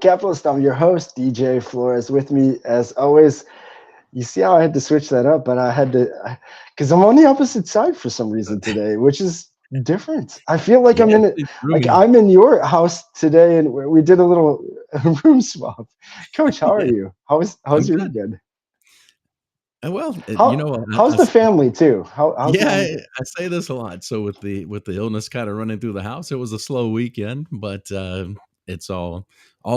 Capitalist. I'm your host, DJ Flores. With me, as always, you see how I had to switch that up, but I had to because I'm on the opposite side for some reason today, which is different. I feel like Yeah, please through like me. I'm in your house today, and we did a little room swap. Coach, how are Yeah, you? How's I'm your week good. been? Well, How's the family too? How's yeah, mom? I say this a lot. So with the illness kind of running through the house, it was a slow weekend, but it's all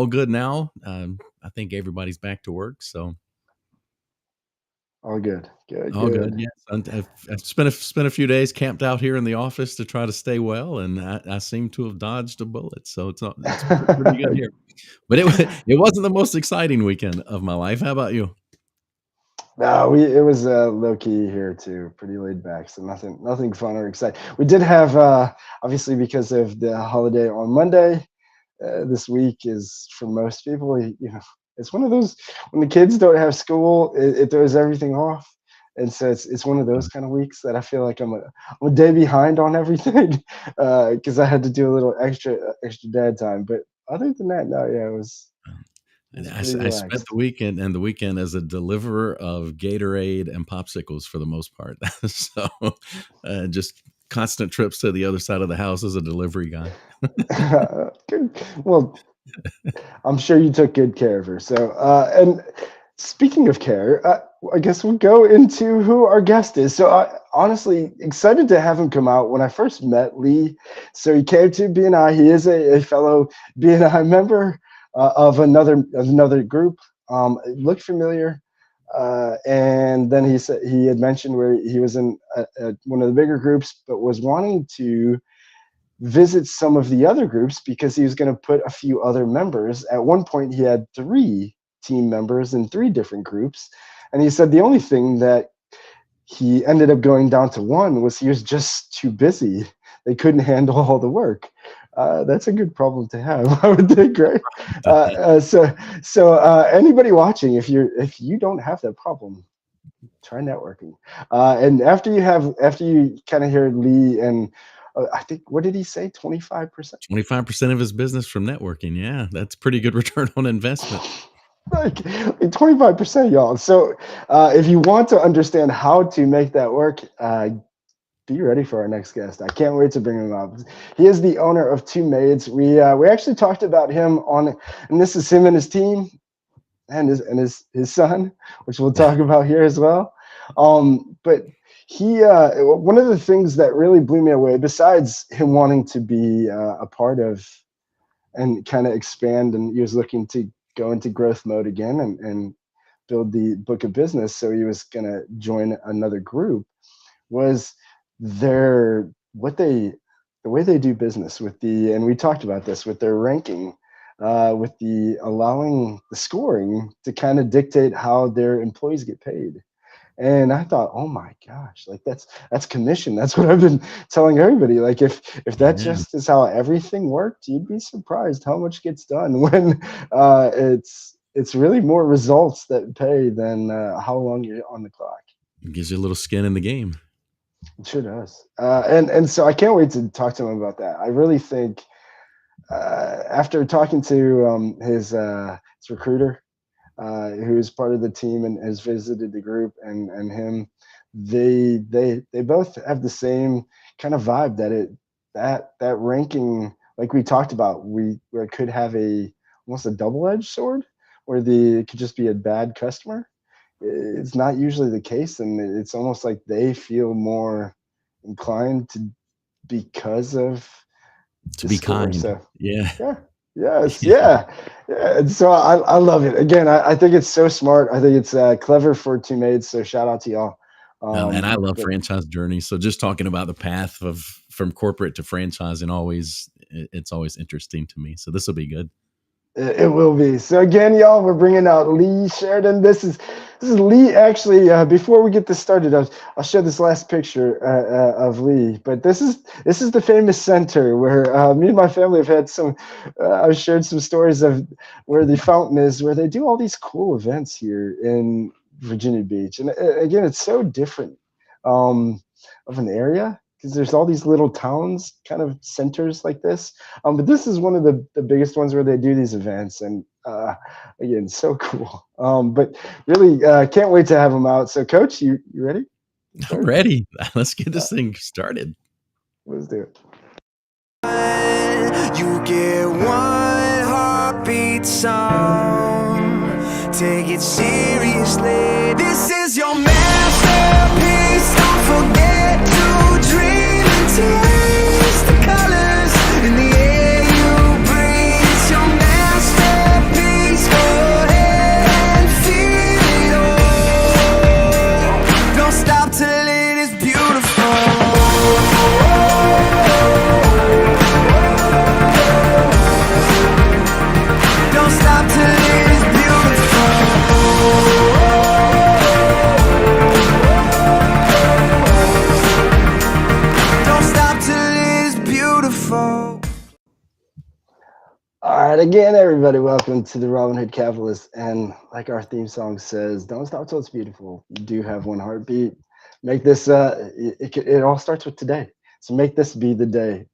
good now. I think everybody's back to work, so All good, good, all good. good. Yes, I've spent a few days camped out here in the office to try to stay well, and I seem to have dodged a bullet. So it's pretty good here. But it wasn't the most exciting weekend of my life. How about you? No, we it was low key here too, pretty laid back, so nothing fun or exciting. We did have obviously because of the holiday on Monday. This week is for most people, it's one of those when the kids don't have school, it throws everything off, and so it's one of those kind of weeks that I feel like I'm a day behind on everything because I had to do a little extra dad time. But other than that, no, yeah, it And was I, pretty I spent relaxed. the weekend as a deliverer of Gatorade and popsicles for the most part. So just constant trips to the other side of the house as a delivery guy. Good. Well, I'm sure you took good care of her. So, and speaking of care, I guess we'll go into who our guest is. So, honestly, excited to have him come out. When I first met Lee, so he came to BNI. He is a fellow BNI member of another group. It looked familiar. And then he said he had mentioned where he was in one of the bigger groups, but was wanting to visit some of the other groups because he was going to put a few other members. At one point, he had three team members in three different groups. And he said the only thing that he ended up going down to one was he was just too busy. They couldn't handle all the work. That's a good problem to have, I would think, right? Anybody watching, if you don't have that problem, try networking. And after you kind of hear Lee and I think what did he say? 25%. 25% of his business from networking. Yeah, that's pretty good return on investment. Like 25%, y'all. So if you want to understand how to make that work, be ready for our next guest. I can't wait to bring him up. He is the owner of Two Maids. We actually talked about him and this is him and his team and his son, which we'll talk about here as well. But he one of the things that really blew me away, besides him wanting to be a part of and kind of expand, and he was looking to go into growth mode again and build the book of business. So he was going to join another group. Was their what they the way they do business with and we talked about this with their ranking, with the allowing the scoring to kind of dictate how their employees get paid. And I thought, oh my gosh, like that's commission. That's what I've been telling everybody. Like if that Yeah. just is how everything worked, you'd be surprised how much gets done when it's really more results that pay than how long you're on the clock. It gives you a little skin in the game. It sure does. And so I can't wait to talk to him about that. I really think after talking to his recruiter, who's part of the team and has visited the group, and him, they both have the same kind of vibe that that ranking, like we talked about, where it could have almost a double-edged sword, where it could just be a bad customer. It's not usually the case, and it's almost like they feel more inclined to because of To the be score. kind. So Yeah. yeah, yes, Yeah. yeah. And so I love it. Again, I think it's so smart. I think it's clever for Two Maids. So shout out to y'all. And I love But franchise journeys. So just talking about the path of from corporate to franchising it's always interesting to me. So this will be good. it will be. So again, y'all, we're bringing out Lee Sheridan. This is Lee. Actually, before we get this started, I'll show this last picture of Lee. But this is the famous center where me and my family have had some. I've shared some stories of where the fountain is, where they do all these cool events here in Virginia Beach. And again, it's so different of an area. because there's all these little towns, kind of centers like this. But this is one of the biggest ones where they do these events, and again, so cool. But really, can't wait to have them out. So, Coach, you ready? I'm ready. Let's get this thing started. Let's do it. You get one heartbeat song. Take it seriously. This is your masterpiece. Don't forget to dream and taste the colors in the air you breathe. It's your masterpiece. Go ahead and feel it all. Don't stop till it is beautiful. Don't stop till it is beautiful. Don't stop till it is beautiful. All right, again, everybody, welcome to the Robin Hood Capitalist. And like our theme song says, don't stop till it's beautiful. You do have one heartbeat. Make this, it all starts with today. So make this be the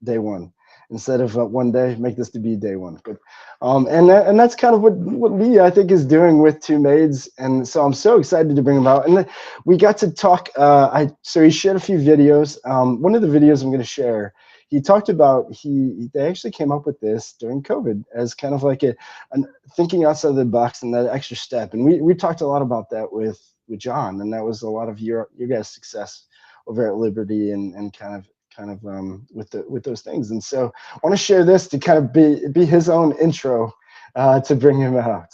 day one. Instead of one day, make this to be day one. But, and that's kind of what Lee, I think, is doing with Two Maids. And so I'm so excited to bring him out. And we got to talk, so he shared a few videos. One of the videos I'm going to share, he talked about they actually came up with this during COVID as kind of like a thinking outside the box and that extra step. And we talked a lot about that with John, and that was a lot of your guys' success over at Liberty and kind of with those things. And so I want to share this to kind of be his own intro to bring him out.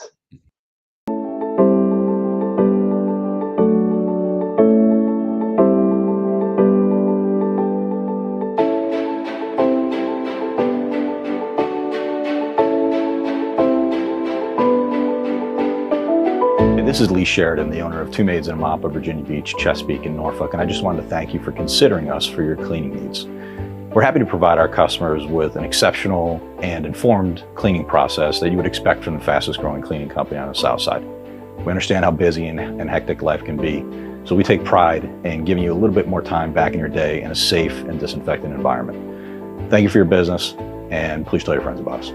This is Lee Sheridan, the owner of Two Maids in Amapa, Virginia Beach, Chesapeake, and Norfolk, and I just wanted to thank you for considering us for your cleaning needs. We're happy to provide our customers with an exceptional and informed cleaning process that you would expect from the fastest growing cleaning company on the South Side. We understand how busy and hectic life can be, so we take pride in giving you a little bit more time back in your day in a safe and disinfectant environment. Thank you for your business, and please tell your friends about us.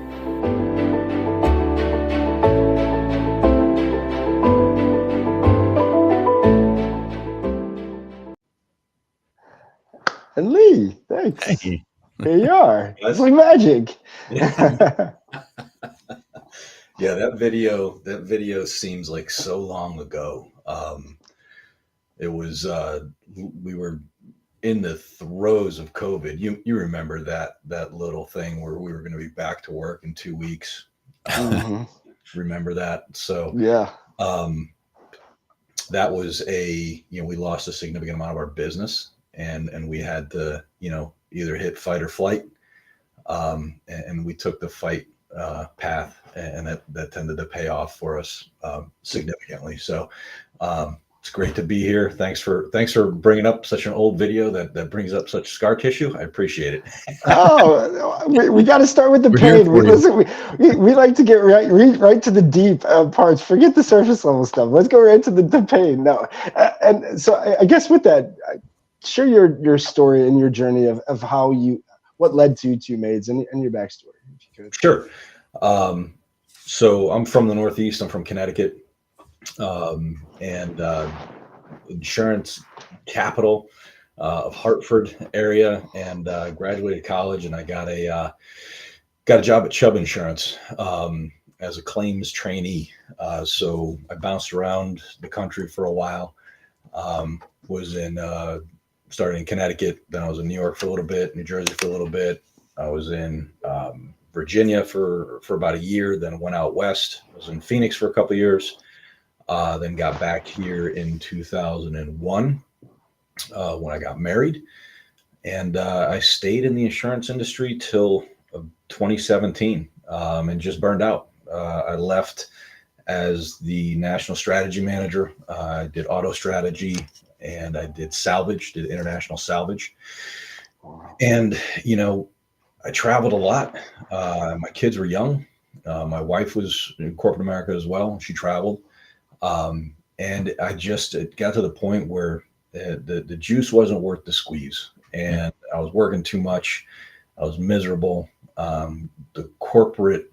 And Lee, thanks. Hey. Here you are. It's like magic. Yeah, that video seems like so long ago. It was we were in the throes of COVID. You remember that little thing where we were going to be back to work in 2 weeks. Mm-hmm. Remember that? So Yeah. that was we lost a significant amount of our business, and we had to either hit fight or flight, and we took the fight path, and that tended to pay off for us significantly. So it's great to be here. Thanks for bringing up such an old video that brings up such scar tissue. I appreciate it. We got to start with the pain. We like to get right to the deep parts. Forget the surface level stuff. Let's go right to the pain. No, and so I guess with that, share your story and your journey of how what led to Two Maids and your backstory, if you could. Sure. So I'm from the Northeast. I'm from Connecticut, and insurance capital of Hartford area, and graduated college, and I got a job at Chubb Insurance as a claims trainee. So I bounced around the country for a while. Started in Connecticut, then I was in New York for a little bit, New Jersey for a little bit. I was in Virginia for about a year, then went out west. I was in Phoenix for a couple of years, then got back here in 2001 when I got married. And I stayed in the insurance industry till 2017 and just burned out. I left as the national strategy manager. I did auto strategy, and I did international salvage. And, I traveled a lot. My kids were young. My wife was in corporate America as well. She traveled. And it got to the point where the juice wasn't worth the squeeze. and I was working too much. I was miserable. The corporate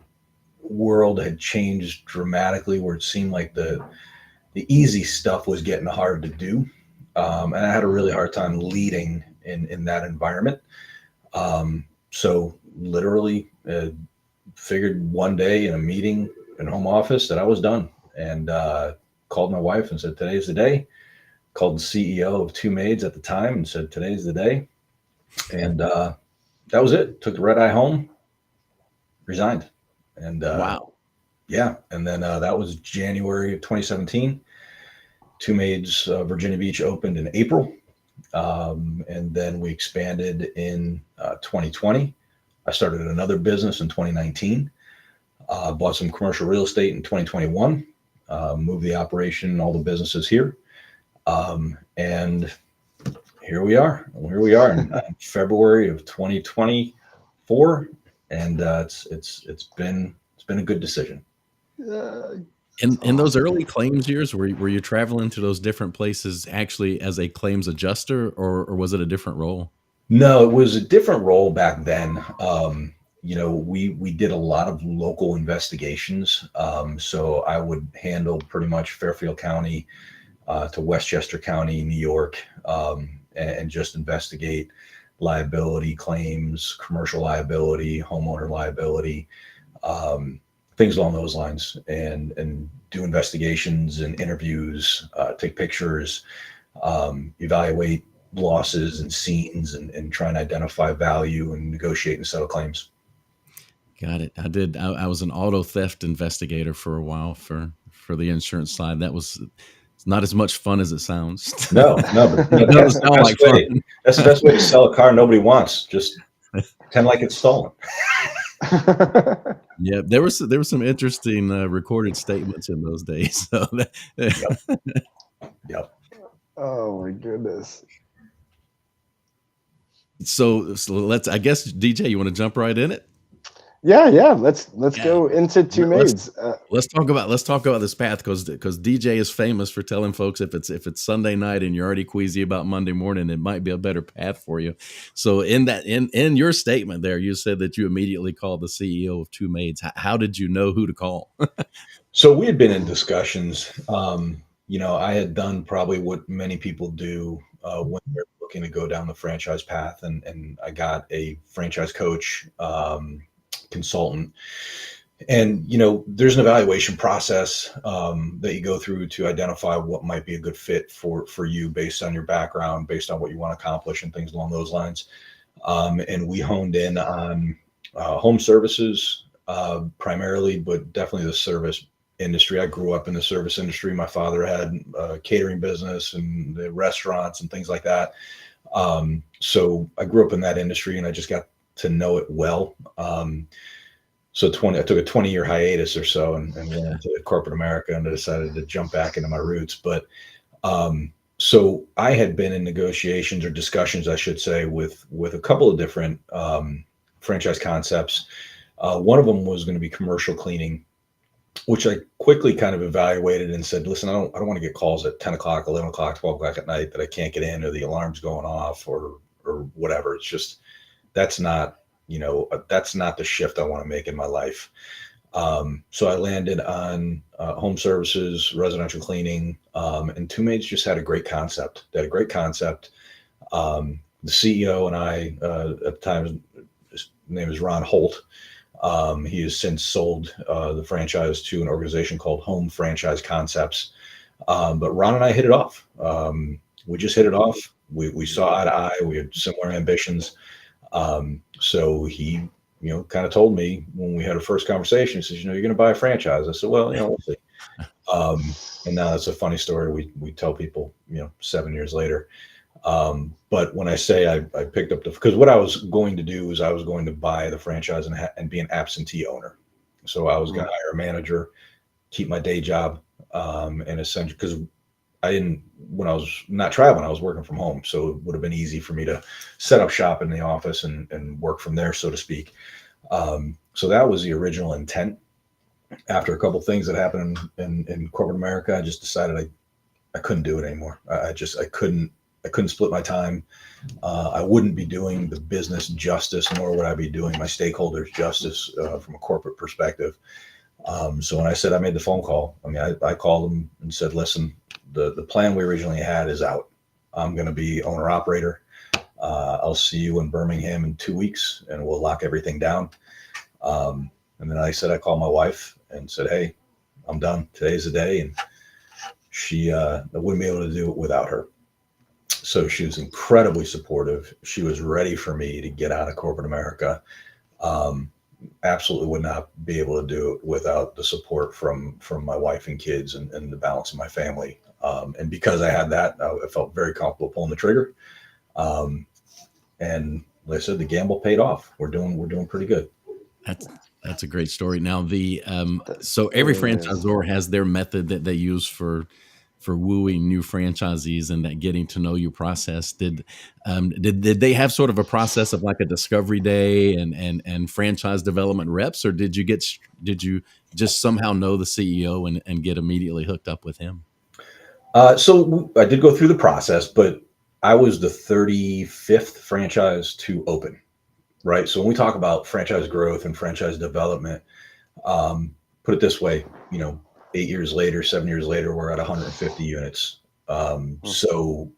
world had changed dramatically, where it seemed like the easy stuff was getting hard to do. And I had a really hard time leading in that environment. So literally figured one day in a meeting in home office that I was done, and called my wife and said, today's the day. Called the CEO of Two Maids at the time and said, today's the day. And that was it. Took the red eye home, resigned. And Wow. yeah. And then that was January of 2017. Two Maids Virginia Beach opened in April. And then we expanded in 2020. I started another business in 2019. Bought some commercial real estate in 2021. Moved the operation, all the businesses here. And here we are. Here we are in February of 2024, and it's been a good decision. In those early claims years, were you traveling to those different places actually as a claims adjuster, or was it a different role? No, it was a different role back then. We did a lot of local investigations. So I would handle pretty much Fairfield County to Westchester County, New York, and just investigate liability claims, commercial liability, homeowner liability, things along those lines, and do investigations and interviews, take pictures, evaluate losses and scenes, and try and identify value and negotiate and settle claims. Got it. I was an auto theft investigator for a while for the insurance side. It's not as much fun as it sounds. No, but It doesn't sound like fun. That's the best way to sell a car nobody wants. Just pretend like it's stolen. Yeah, there was some interesting recorded statements in those days. So Yep. Oh my goodness. so let's. I guess DJ, you want to jump right in it? Yeah. Let's go into Two Maids. Let's talk about this path, because DJ is famous for telling folks if it's Sunday night and you're already queasy about Monday morning, it might be a better path for you. So in your statement there, you said that you immediately called the CEO of Two Maids. How did you know who to call? So we had been in discussions. I had done probably what many people do when they're looking to go down the franchise path, and I got a franchise coach, consultant, and there's an evaluation process that you go through to identify what might be a good fit for you based on your background, based on what you want to accomplish, and things along those lines. And we honed in on home services primarily, but definitely the service industry. I grew up in the service industry. My father had a catering business and the restaurants and things like that. So I grew up in that industry, and I just got to know it well. I took a 20-year hiatus or so and went into corporate America, and I decided to jump back into my roots. But so I had been in negotiations, or discussions, I should say, with a couple of different franchise concepts. One of them was going to be commercial cleaning, which I quickly kind of evaluated and said, listen, I don't want to get calls at 10 o'clock, 11 o'clock, 12 o'clock at night that I can't get in, or the alarm's going off, or whatever. It's just, that's not the shift I want to make in my life. So I landed on home services, residential cleaning, and Two Maids just had a great concept. They had a great concept. The CEO and I, at the time, his name is Ron Holt. He has since sold the franchise to an organization called Home Franchise Concepts. But Ron and I hit it off. We just hit it off. We saw eye to eye. We had similar ambitions. So he, kind of told me when we had a first conversation, he says, you're going to buy a franchise. I said, well, we'll see. And now that's a funny story. We tell people, 7 years later. But when I say I picked up because what I was going to do is I was going to buy the franchise and be an absentee owner. So I was going to hire a manager, keep my day job, and essentially, because when I was not traveling, I was working from home. So it would have been easy for me to set up shop in the office and work from there, so to speak. So that was the original intent. After a couple of things that happened in corporate America, I just decided I couldn't do it anymore. I couldn't I couldn't split my time. I wouldn't be doing the business justice, nor would I be doing my stakeholders justice from a corporate perspective. So when I said I made the phone call, I mean, I called them and said, listen, the plan we originally had is out. I'm going to be owner operator. I'll see you in Birmingham in 2 weeks and we'll lock everything down. And then I called my wife and said, hey, I'm done. Today's the day. And she wouldn't be able to do it without her. So she was incredibly supportive. She was ready for me to get out of corporate America. Absolutely would not be able to do it without the support from my wife and kids and the balance of my family. And because I had that, I felt very comfortable pulling the trigger. And like I said, the gamble paid off. We're doing pretty good. That's a great story. Now so every franchisor has their method that they use for wooing new franchisees and that getting to know you process. Did they have sort of a process of like a discovery day and franchise development reps, or did you just somehow know the CEO and get immediately hooked up with him? So I did go through the process, but I was the 35th franchise to open, right? So when we talk about franchise growth and franchise development, put it this way, 8 years later, 7 years later, we're at 150 units. So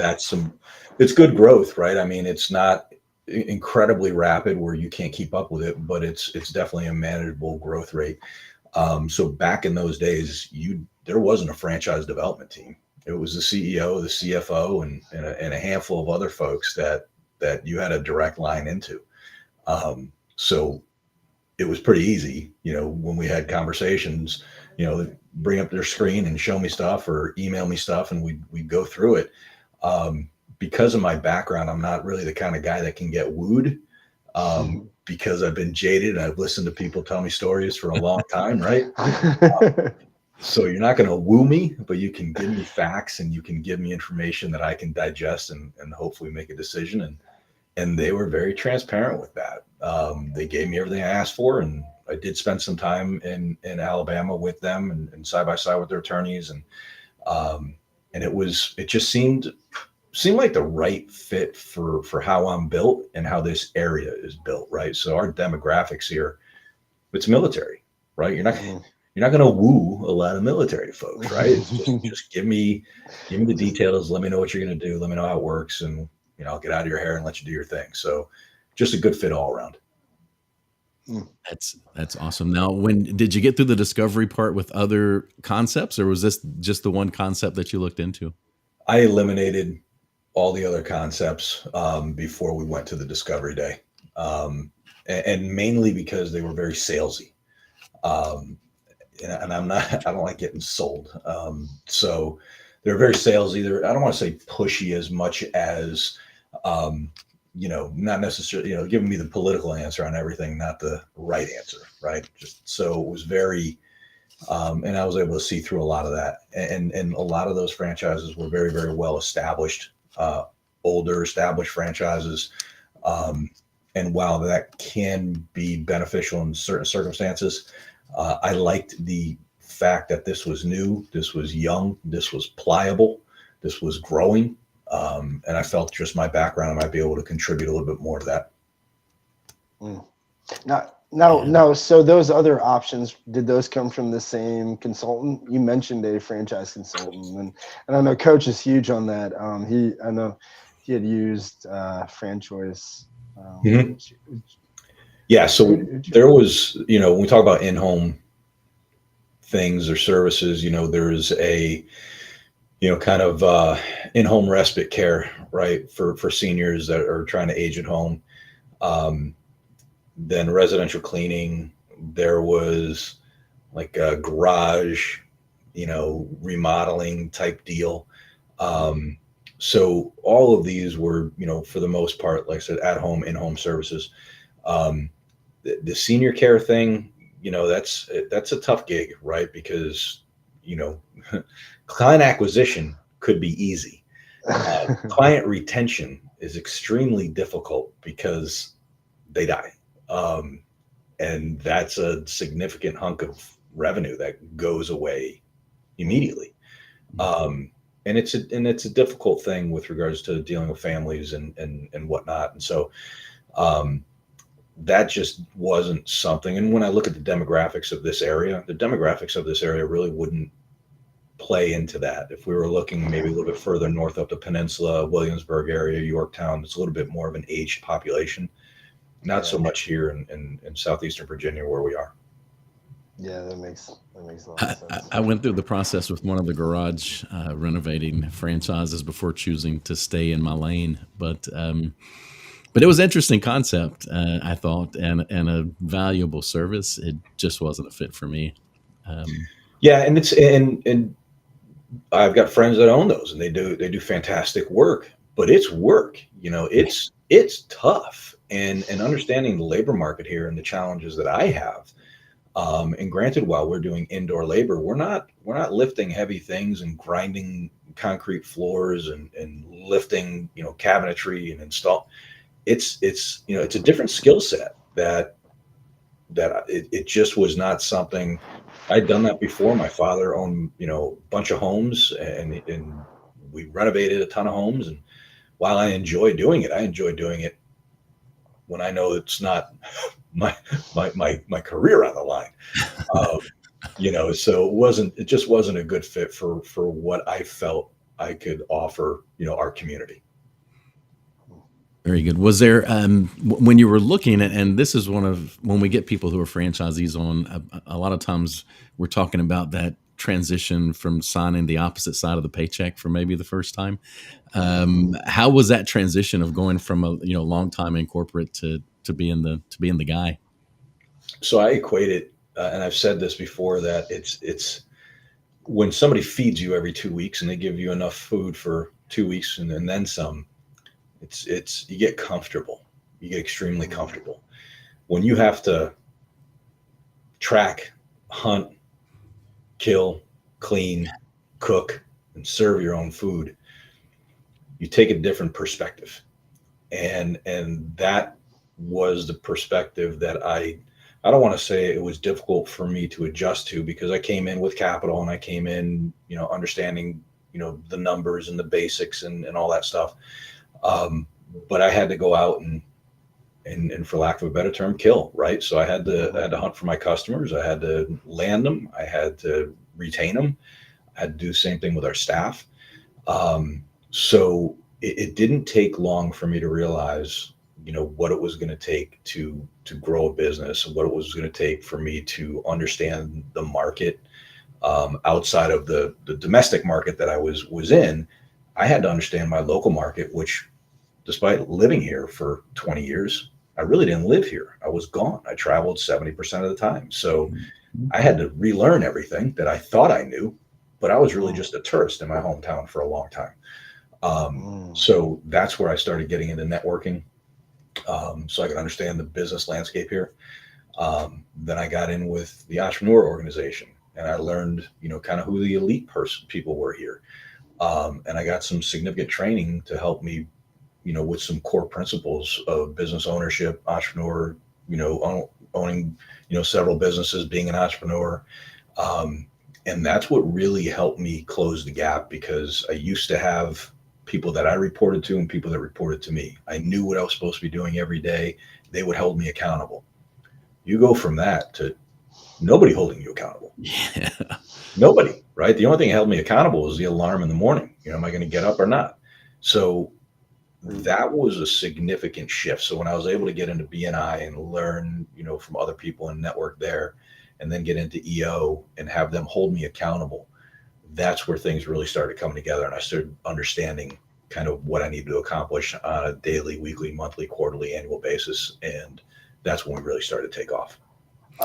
it's good growth, right? I mean, it's not incredibly rapid where you can't keep up with it, but it's definitely a manageable growth rate. So back in those days, there wasn't a franchise development team. It was the CEO, the CFO, and a handful of other folks that you had a direct line into. So it was pretty easy, when we had conversations, bring up their screen and show me stuff or email me stuff, and we'd go through it. Because of my background, I'm not really the kind of guy that can get wooed, because I've been jaded and I've listened to people tell me stories for a long time, right? So you're not going to woo me, but you can give me facts and you can give me information that I can digest and hopefully make a decision. And they were very transparent with that. They gave me everything I asked for, and I did spend some time in Alabama with them and side by side with their attorneys, and it just seemed like the right fit for how I'm built and how this area is built, right? So our demographics here, it's military, right? You're not going to woo a lot of military folks, right? It's just give me the details. Let me know what you're going to do. Let me know how it works, and I'll get out of your hair and let you do your thing. So just a good fit all around. That's awesome. Now, when did you get through the discovery part with other concepts, or was this just the one concept that you looked into? I eliminated all the other concepts before we went to the discovery day, and mainly because they were very salesy. And I don't like getting sold. So they're very salesy. I don't want to say pushy as much as, not necessarily, giving me the political answer on everything, not the right answer, right? Just so it was very, and I was able to see through a lot of that. And a lot of those franchises were very, very well established, older established franchises. And while that can be beneficial in certain circumstances, I liked the fact that this was new, this was young, this was pliable, this was growing. And I felt just my background, I might be able to contribute a little bit more to that. No. So those other options, did those come from the same consultant? You mentioned a franchise consultant, and I know Coach is huge on that. I know he had used Franchoice. Yeah. So there was, when we talk about in-home things or services, there's a, kind of in-home respite care, right, for seniors that are trying to age at home. Then residential cleaning, there was like a garage, remodeling type deal. So all of these were, for the most part, like I said, at home, in-home services. The senior care thing, that's a tough gig, right? Because, client acquisition could be easy. Client retention is extremely difficult because they die. And that's a significant hunk of revenue that goes away immediately. And and it's a difficult thing with regards to dealing with families and whatnot. And so that just wasn't something. And when I look at the demographics of this area, really wouldn't play into that. If we were looking maybe a little bit further north up the peninsula, Williamsburg area, Yorktown, it's a little bit more of an aged population. Not so much here in southeastern Virginia where we are. Yeah, that makes a lot of sense. I went through the process with one of the garage renovating franchises before choosing to stay in my lane, but it was an interesting concept, I thought, and a valuable service. It just wasn't a fit for me. Yeah, and it's and I've got friends that own those, and they do fantastic work, but it's work. It's tough, and understanding the labor market here and the challenges that I have. And granted, while we're doing indoor labor, we're not lifting heavy things and grinding concrete floors and lifting cabinetry and install. It's a different skill set that it just was not something. I'd done that before. My father owned a bunch of homes, and we renovated a ton of homes. And while I enjoy doing it when I know it's not my career on the line. So it just wasn't a good fit for what I felt I could offer our community. Very good. Was there when you were looking at, and this is when we get people who are franchisees on, a lot of times we're talking about that transition from signing the opposite side of the paycheck for maybe the first time. How was that transition of going from a long time in corporate to being the guy? So I equate it, and I've said this before, that it's when somebody feeds you every 2 weeks and they give you enough food for 2 weeks and then some. It's you get comfortable. You get extremely comfortable. When you have to track, hunt, kill, clean, cook, and serve your own food, you take a different perspective. And that was the perspective that I don't want to say it was difficult for me to adjust to, because I came in with capital and I came in, understanding, the numbers and the basics and all that stuff. But I had to go out and for lack of a better term, kill, right? So I had to hunt for my customers. I had to land them. I had to retain them. I had to do the same thing with our staff. So it didn't take long for me to realize, what it was going to take to grow a business, and what it was going to take for me to understand the market outside of the domestic market that I was in. I had to understand my local market, which, despite living here for 20 years, I really didn't live here. I was gone. I traveled 70% of the time. So I had to relearn everything that I thought I knew, but I was really just a tourist in my hometown for a long time. So that's where I started getting into networking, so I could understand the business landscape here. Then I got in with the Entrepreneur organization, and I learned, kind of who the elite people were here. And I got some significant training to help me, with some core principles of business ownership, entrepreneur, owning, several businesses, being an entrepreneur. And that's what really helped me close the gap, because I used to have people that I reported to and people that reported to me. I knew what I was supposed to be doing every day. They would hold me accountable. You go from that to nobody holding you accountable. Yeah. Nobody, right? The only thing that held me accountable was the alarm in the morning. Am I going to get up or not? So that was a significant shift. So when I was able to get into BNI and learn, from other people and network there, and then get into EO and have them hold me accountable, that's where things really started coming together. And I started understanding kind of what I needed to accomplish on a daily, weekly, monthly, quarterly, annual basis. And that's when we really started to take off.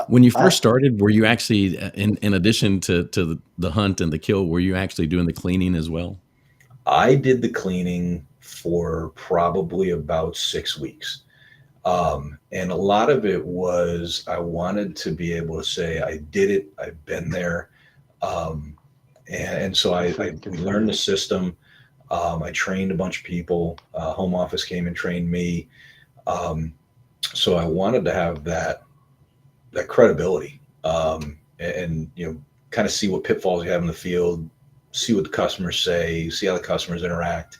When you first started, were you actually, in addition to the hunt and the kill, were you actually doing the cleaning as well? I did the cleaning for probably about 6 weeks. And a lot of it was, I wanted to be able to say, I did it, I've been there. And so we learned the system. I trained a bunch of people. Home office came and trained me. So I wanted to have that credibility, and kind of see what pitfalls you have in the field, see what the customers say, see how the customers interact.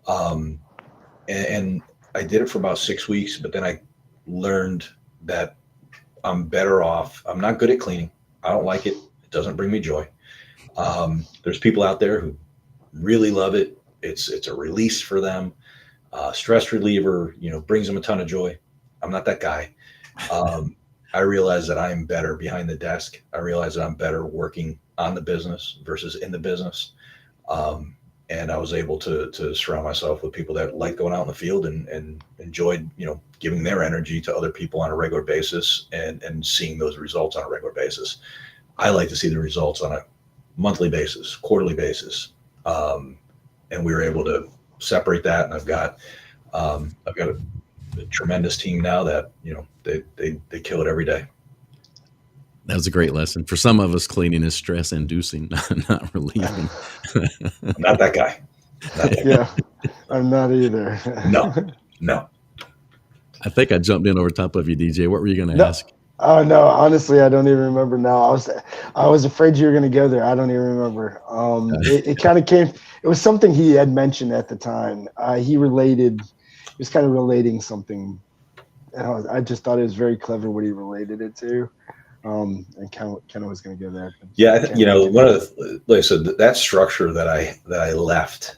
And I did it for about 6 weeks, but then I learned that I'm better off. I'm not good at cleaning. I don't like it. It doesn't bring me joy. There's people out there who really love it. It's a release for them. Stress reliever, brings them a ton of joy. I'm not that guy. I realize that I am better behind the desk. I realize that I'm better working on the business versus in the business. And I was able to surround myself with people that like going out in the field and enjoyed, giving their energy to other people on a regular basis and seeing those results on a regular basis. I like to see the results on a monthly basis, quarterly basis. And we were able to separate that. And I've got a tremendous team now that, they kill it every day. That was a great lesson. For some of us, cleaning is stress inducing, not relieving. I'm not that guy. Yeah, I'm not either. No. I think I jumped in over top of you, DJ. What were you going to ask? Oh no, honestly, I don't even remember now. I was afraid you were going to go there. I don't even remember. It kind of came. It was something he had mentioned at the time. He was kind of relating something. And I just thought it was very clever what he related it to. And kind of was going to go there. Yeah, one of the, like I said, that structure that I left,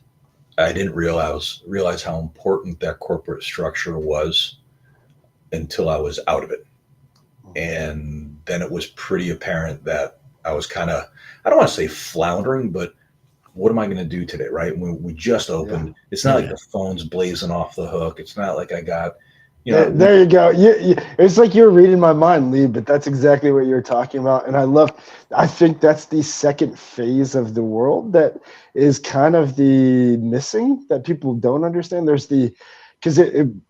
I didn't realize how important that corporate structure was until I was out of it. And then it was pretty apparent that I was kind of, I don't want to say floundering, but what am I going to do today, right? We just opened. Yeah. It's not like the phone's blazing off the hook. It's not like I got, there you go. It's like you're reading my mind, Lee, but that's exactly what you're talking about. And I think that's the second phase of the world that is kind of the missing that people don't understand. Because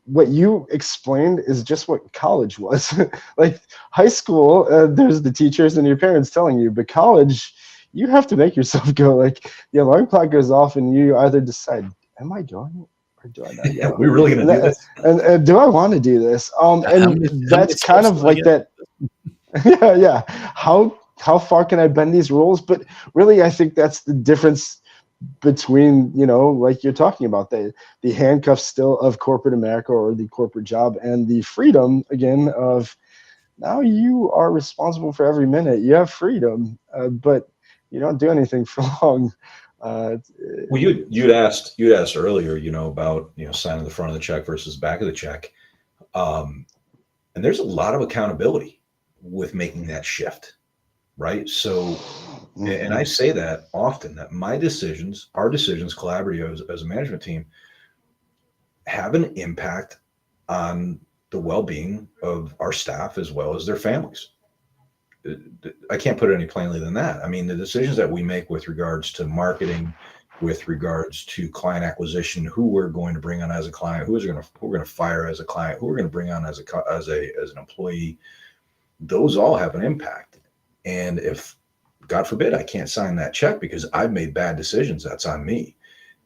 what you explained is just what college was. Like high school, there's the teachers and your parents telling you, but college, you have to make yourself go. Like the alarm clock goes off and you either decide, am I going? Or do I not? Yeah, we're really going to do this. And do I want to do this? And that's kind of like that. Yeah. How far can I bend these rules? But really, I think that's the difference between, like you're talking about, the handcuffs still of corporate America or the corporate job and the freedom, again, of now you are responsible for every minute. You have freedom, but you don't do anything for long. Well, you'd asked earlier, about signing the front of the check versus back of the check, and there's a lot of accountability with making that shift, right? So, and I say that often, that our decisions collaboratively as a management team, have an impact on the well-being of our staff as well as their families. I can't put it any plainly than that. I mean, the decisions that we make with regards to marketing, with regards to client acquisition, who we're going to bring on as a client, who we're going to fire as a client, who we're going to bring on as an employee, those all have an impact. And if, God forbid, I can't sign that check because I've made bad decisions, that's on me.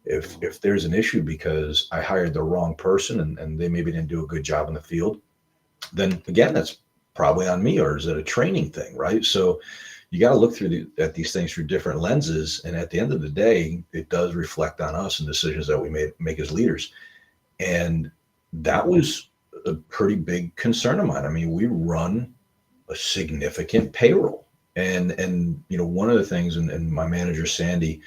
If there's an issue because I hired the wrong person and they maybe didn't do a good job in the field, then again, that's probably on me. Or is it a training thing, right? So you got to look at these things through different lenses. And at the end of the day, it does reflect on us and decisions that we make as leaders. And that was a pretty big concern of mine. I mean, we run a significant payroll. And one of the things, and my manager, Sandy,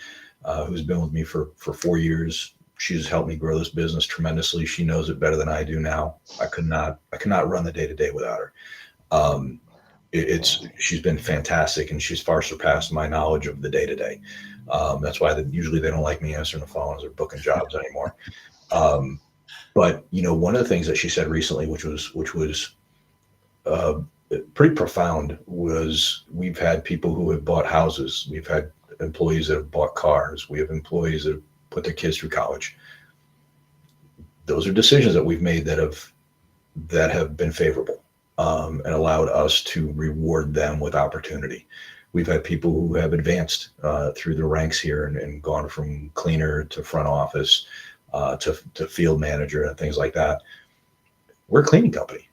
who's been with me for 4 years, she's helped me grow this business tremendously. She knows it better than I do now. I could not run the day-to-day without her. She's been fantastic, and she's far surpassed my knowledge of the day-to-day. That's why usually they don't like me answering the phones or booking jobs anymore. But one of the things that she said recently, which was pretty profound, was we've had people who have bought houses. We've had employees that have bought cars. We have employees that have put their kids through college. Those are decisions that we've made that have been favorable. And allowed us to reward them with opportunity. We've had people who have advanced through the ranks here and gone from cleaner to front office to field manager and things like that. We're a cleaning company.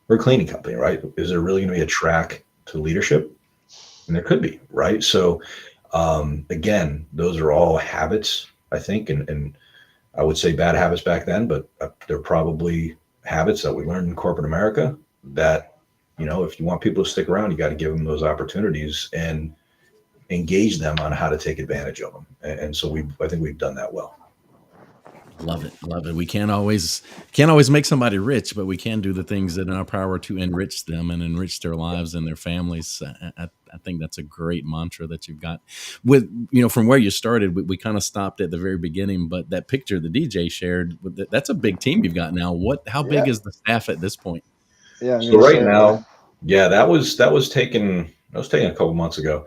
Right? Is there really going to be a track to leadership? And there could be, right? So Again, those are all habits, I think, and I would say bad habits back then, but they're probably habits that we learned in corporate America that, if you want people to stick around, you got to give them those opportunities and engage them on how to take advantage of them. And so I think we've done that well. Love it, love it. We can't always make somebody rich, but we can do the things that are in our power to enrich them and enrich their lives and their families. I think that's a great mantra that you've got. With from where you started, we kind of stopped at the very beginning, but that picture the DJ shared, that's a big team you've got now. How big Yeah. is the staff at this point? Yeah. I'm So gonna right share. now, yeah, that was taken a couple months ago.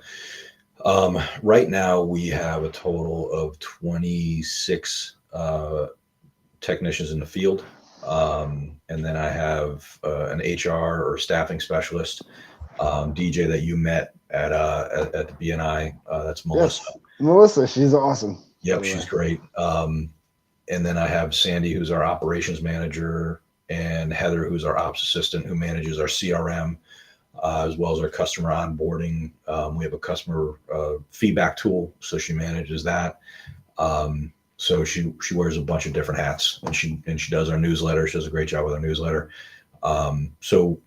Right now we have a total of 26 technicians in the field. And then I have an HR or staffing specialist, DJ that you met at the BNI. That's Melissa. Yes, Melissa. She's awesome. by Yep, the way. she's great. And then I have Sandy, who's our operations manager, and Heather, who's our ops assistant, who manages our CRM, as well as our customer onboarding. We have a customer feedback tool, so she manages that. So she wears a bunch of different hats, and she does our newsletter. She does a great job with our newsletter. So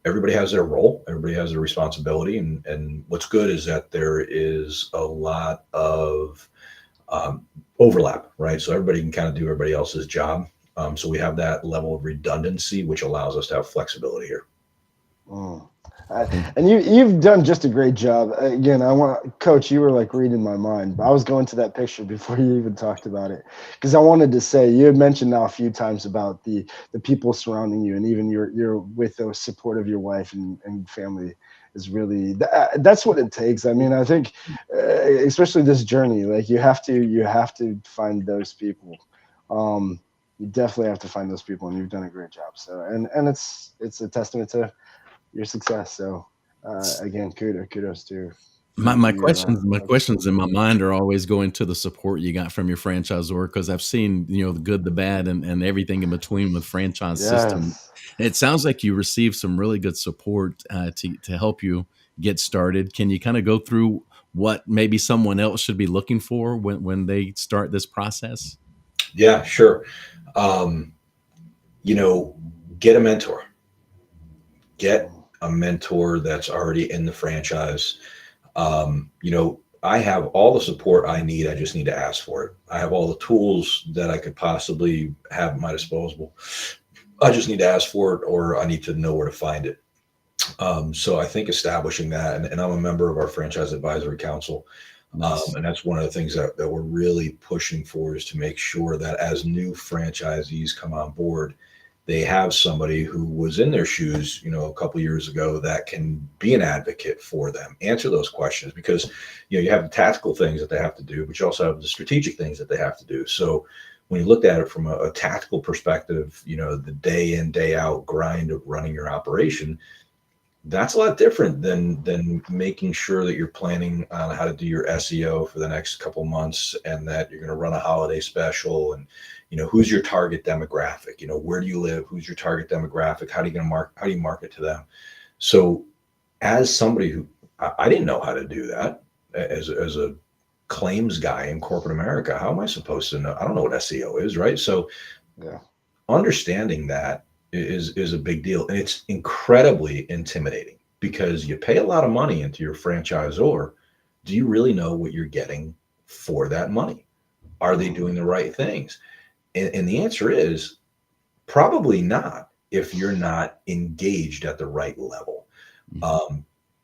everybody has their role, everybody has their responsibility, and what's good is that there is a lot of overlap, right? So everybody can kind of do everybody else's job. So we have that level of redundancy, which allows us to have flexibility here. Mm. And you've done just a great job. Again, Coach, you were like reading my mind. I was going to that picture before you even talked about it, because I wanted to say, you had mentioned now a few times about the people surrounding you, and even you're with the support of your wife and family is really that's what it takes. I mean, I think especially this journey, like you have to find those people. You definitely have to find those people, and you've done a great job. So and it's a testament to your success. So again, kudos to My your questions in my mind are always going to the support you got from your franchisor, because I've seen the good, the bad, and everything in between with franchise system. yes. It sounds like you received some really good support to help you get started. Can you kind of go through what maybe someone else should be looking for when they start this process? Yeah, sure. Get a mentor. Get a mentor that's already in the franchise. I have all the support I need. I just need to ask for it. I have all the tools that I could possibly have at my disposal. I just need to ask for it, or I need to know where to find it. So I think establishing that, and I'm a member of our franchise advisory council. Nice. And that's one of the things that we're really pushing for, is to make sure that as new franchisees come on board, they have somebody who was in their shoes, a couple years ago, that can be an advocate for them, answer those questions, because, you have the tactical things that they have to do, but you also have the strategic things that they have to do. So when you looked at it from a tactical perspective, the day in, day out grind of running your operation, that's a lot different than making sure that you're planning on how to do your SEO for the next couple months, and that you're going to run a holiday special, and who's your target demographic, where do you live, who's your target demographic, how do you market to them. So as somebody who I didn't know how to do that as a claims guy in corporate America, how am I supposed to know? I don't know what SEO is, right? So Yeah. understanding that is a big deal, and it's incredibly intimidating, because you pay a lot of money into your franchisor. Do you really know what you're getting for that money? Are they doing the right things? And the answer is probably not, if you're not engaged at the right level.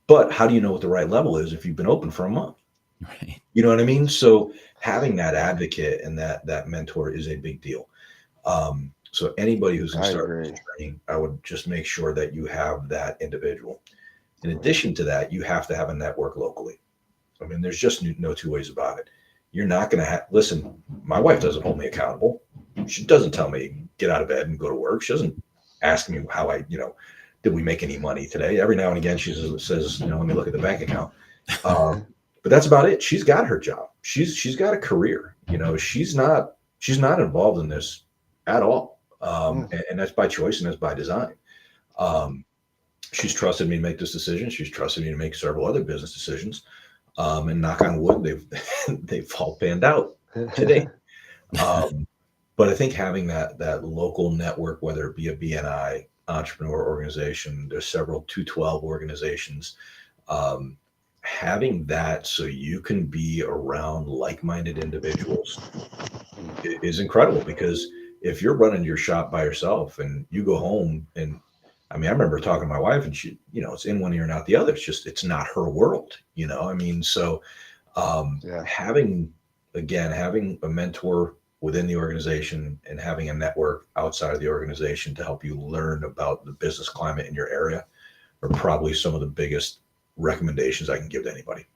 But how do you know what the right level is if you've been open for a month? Right. You know what I mean? So having that advocate and that mentor is a big deal. So anybody who's going to start this training, I would just make sure that you have that individual. In addition to that, you have to have a network locally. I mean, there's just no two ways about it. You're not going to listen, my wife doesn't hold me accountable. She doesn't tell me get out of bed and go to work. She doesn't ask me how did we make any money today? Every now and again, she says, let me look at the bank account. But that's about it. She's got her job. She's got a career. She's not involved in this at all. And that's by choice, and that's by design. She's trusted me to make this decision. She's trusted me to make several other business decisions. And knock on wood, they've all panned out today. But I think having that local network, whether it be a BNI entrepreneur organization, there's several 212 organizations, um, having that so you can be around like-minded individuals is incredible. Because if you're running your shop by yourself and you go home, and I mean, I remember talking to my wife, and she, it's in one ear and out the other. It's not her world, I mean, so Yeah. having, again, having a mentor within the organization and having a network outside of the organization to help you learn about the business climate in your area are probably some of the biggest recommendations I can give to anybody.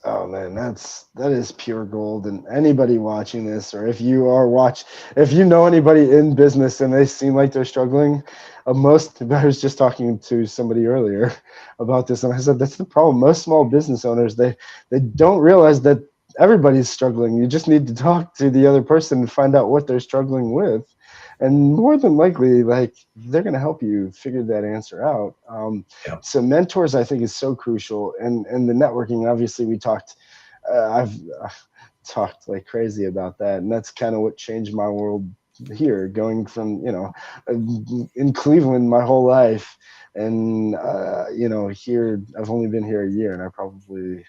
Oh man, that is pure gold. And anybody watching this, or if you know anybody in business and they seem like they're struggling, I was just talking to somebody earlier about this, and I said that's the problem. Most small business owners, they don't realize that everybody's struggling. You just need to talk to the other person and find out what they're struggling with, and more than likely, like, they're going to help you figure that answer out. Yeah. So mentors, I think, is so crucial, and the networking. Obviously, I've talked like crazy about that, and that's kind of what changed my world here, going from in Cleveland my whole life, and here I've only been here a year, and I probably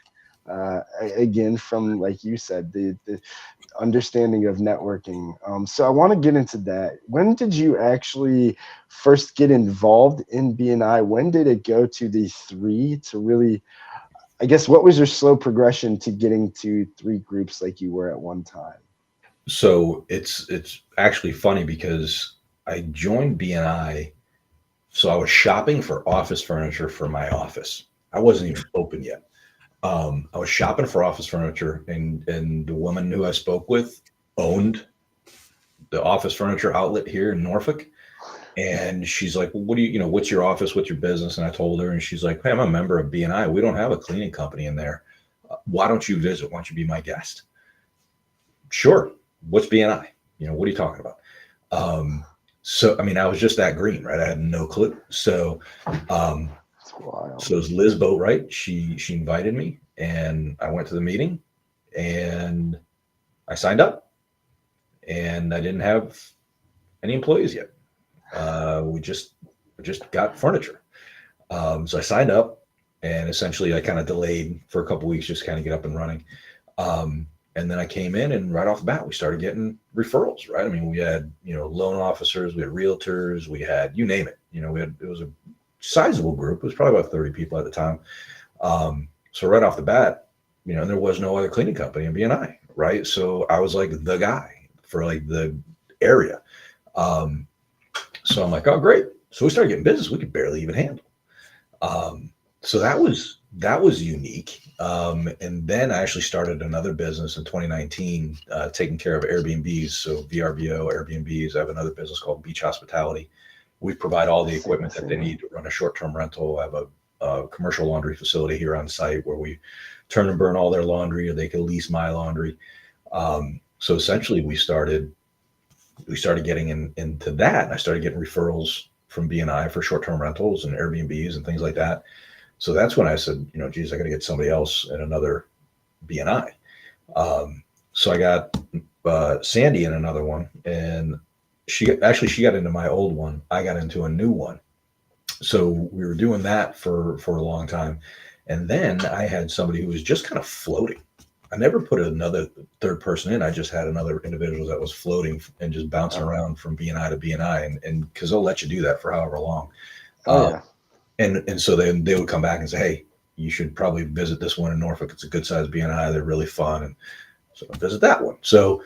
again, from, like you said, the understanding of networking. So I want to get into that. When did you actually first get involved in BNI? When did it go to the 3 to really, I guess, what was your slow progression to getting to 3 groups like you were at one time? So it's actually funny because I joined BNI. So I was shopping for office furniture for my office. I wasn't even open yet. I was shopping for office furniture, and the woman who I spoke with owned the office furniture outlet here in Norfolk. And she's like, well, what do what's your office? What's your business? And I told her, and she's like, hey, I'm a member of BNI. We don't have a cleaning company in there. Why don't you visit? Why don't you be my guest? Sure. What's BNI? What are you talking about? So, I mean, I was just that green, right? I had no clue. So, That's wild. so it was Liz Boatwright. She invited me, and I went to the meeting, and I signed up, and I didn't have any employees yet. We just got furniture. So I signed up, and essentially I kind of delayed for a couple of weeks, just kind of get up and running. And then I came in, and right off the bat, we started getting referrals, right? I mean, we had, loan officers, we had realtors, we had, you name it. It was a sizable group. It was probably about 30 people at the time. So right off the bat, there was no other cleaning company in BNI, right? So I was like the guy for like the area. So I'm like, oh, great. So we started getting business we could barely even handle. So that was unique. And then I actually started another business in 2019, taking care of Airbnbs. So VRBO, Airbnbs. I have another business called Beach Hospitality. We provide all the equipment that they need to run a short-term rental. I have a commercial laundry facility here on site where we turn and burn all their laundry, or they can lease my laundry. So essentially we started getting into that. And I started getting referrals from BNI for short-term rentals and Airbnbs and things like that. So that's when I said, geez, I got to get somebody else in another BNI. So I got Sandy in another one, and she got into my old one. I got into a new one. So we were doing that for a long time. And then I had somebody who was just kind of floating. I never put another third person in. I just had another individual that was floating and just bouncing around from BNI to BNI, and because they'll let you do that for however long. Yeah. And so then they would come back and say, hey, you should probably visit this one in Norfolk. It's a good size BNI. They're really fun. And so I visit that one. So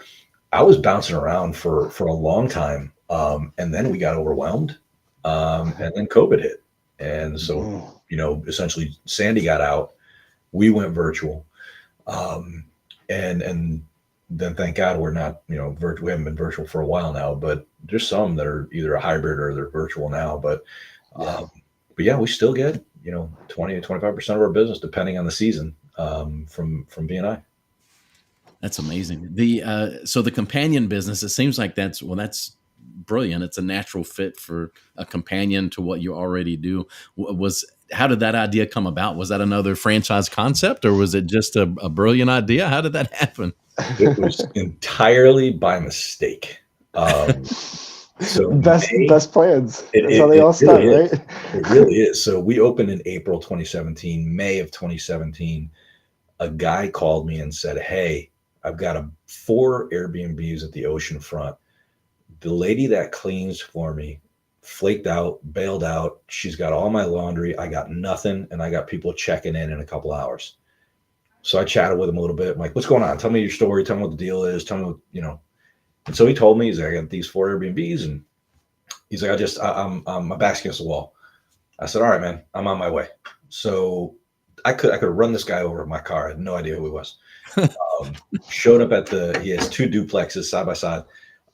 I was bouncing around for a long time. And then we got overwhelmed. And then COVID hit. And so, essentially Sandy got out. We went virtual. And then thank God we're not, virtual. We haven't been virtual for a while now, but there's some that are either a hybrid or they're virtual now. But yeah, we still get, 20 to 25% of our business, depending on the season, from BNI. That's amazing. So the companion business, it seems like that's brilliant. It's a natural fit for a companion to what you already do. how did that idea come about? Was that another franchise concept, or was it just a brilliant idea? How did that happen? It was entirely by mistake. So Best plans. It, That's it, how they it all really start, is. right? It really is. So we opened in April 2017. May of 2017, a guy called me and said, "Hey, I've got 4 Airbnbs at the ocean front. The lady that cleans for me flaked out, bailed out. She's got all my laundry. I got nothing, and I got people checking in a couple hours." So I chatted with him a little bit. I'm like, "What's going on? Tell me your story. Tell me what the deal is. Tell me what, you know." And so he told me, he's like, "I got these 4 Airbnbs," and he's like, I'm my back's against the wall." I said, "All right, man, I'm on my way." So I could run this guy over with my car. I had no idea who he was. Showed up he has 2 duplexes side by side.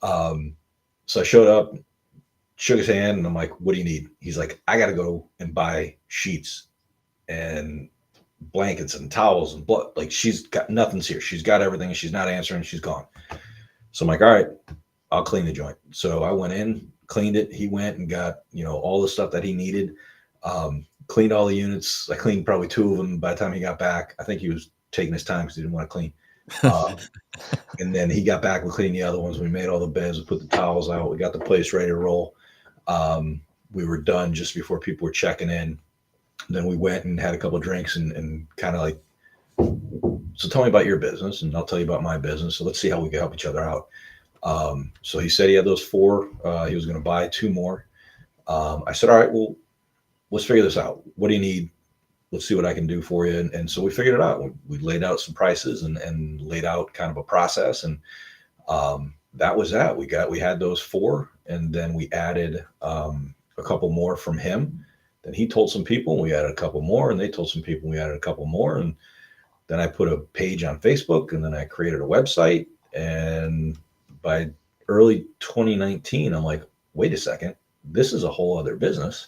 So I showed up, shook his hand, and I'm like, "What do you need?" He's like, "I got to go and buy sheets and blankets and towels and blood. Like, she's got nothing's here. She's got everything. She's not answering. She's gone." So I'm like, "All right, I'll clean the joint." So I went in, cleaned it. He went and got, all the stuff that he needed. Cleaned all the units. I cleaned probably 2 of them by the time he got back. I think he was taking his time because he didn't want to clean. And then he got back, we cleaned the other ones. We made all the beds, we put the towels out. We got the place ready to roll. We were done just before people were checking in. Then we went and had a couple of drinks and kind of like, "So tell me about your business and I'll tell you about my business. So let's see how we can help each other out." So he said he had those 4. He was going to buy 2 more. I said, "All right, well, let's figure this out. What do you need? Let's see what I can do for you." And so we figured it out. We laid out some prices and laid out kind of a process. And that was that. We had those 4, and then we added a couple more from him. Then he told some people, and we added a couple more, and they told some people, and we added a couple more. And then I put a page on Facebook, and then I created a website. And by early 2019, I'm like, "Wait a second, this is a whole other business.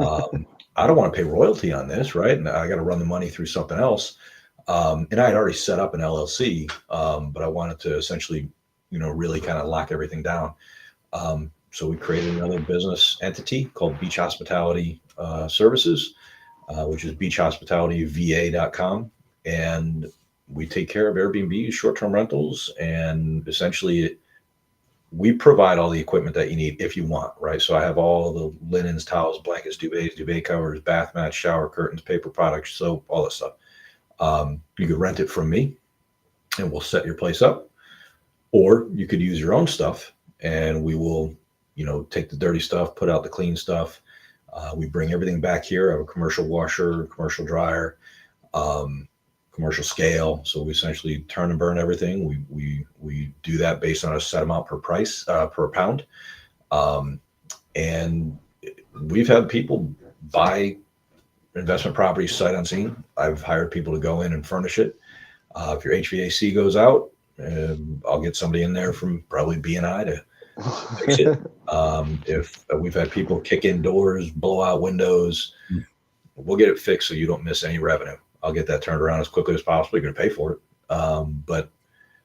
I don't want to pay royalty on this, right? And I got to run the money through something else." And I had already set up an LLC, but I wanted to essentially, really kind of lock everything down. So we created another business entity called Beach Hospitality Services, which is beachhospitalityva.com. And we take care of Airbnb, short-term rentals, and essentially we provide all the equipment that you need if you want, right? So I have all the linens, towels, blankets, duvets, duvet covers, bath mats, shower curtains, paper products, soap, all that stuff. You could rent it from me and we'll set your place up, or you could use your own stuff and we will, take the dirty stuff, put out the clean stuff. We bring everything back here. I have a commercial washer, commercial dryer, commercial scale. So we essentially turn and burn everything. We do that based on a set amount per pound. And we've had people buy investment properties sight unseen. I've hired people to go in and furnish it. If your HVAC goes out, I'll get somebody in there from probably B&I to fix it. If we've had people kick in doors, blow out windows, we'll get it fixed so you don't miss any revenue. I'll get that turned around as quickly as possible. You're going to pay for it. But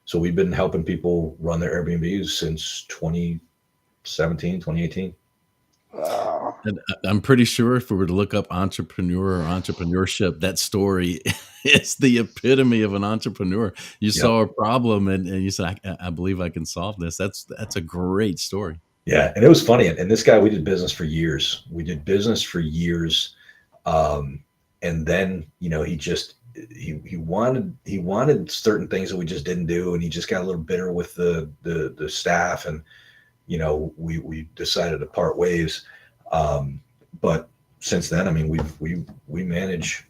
so we've been helping people run their Airbnbs since 2017, 2018. And I'm pretty sure if we were to look up entrepreneur or entrepreneurship, that story is the epitome of an entrepreneur. You saw a problem and you said, I believe I can solve this. That's a great story. Yeah. And it was funny. And this guy, we did business for years. And then, he wanted certain things that we just didn't do. And he just got a little bitter with the staff. And, we decided to part ways. But since then, we manage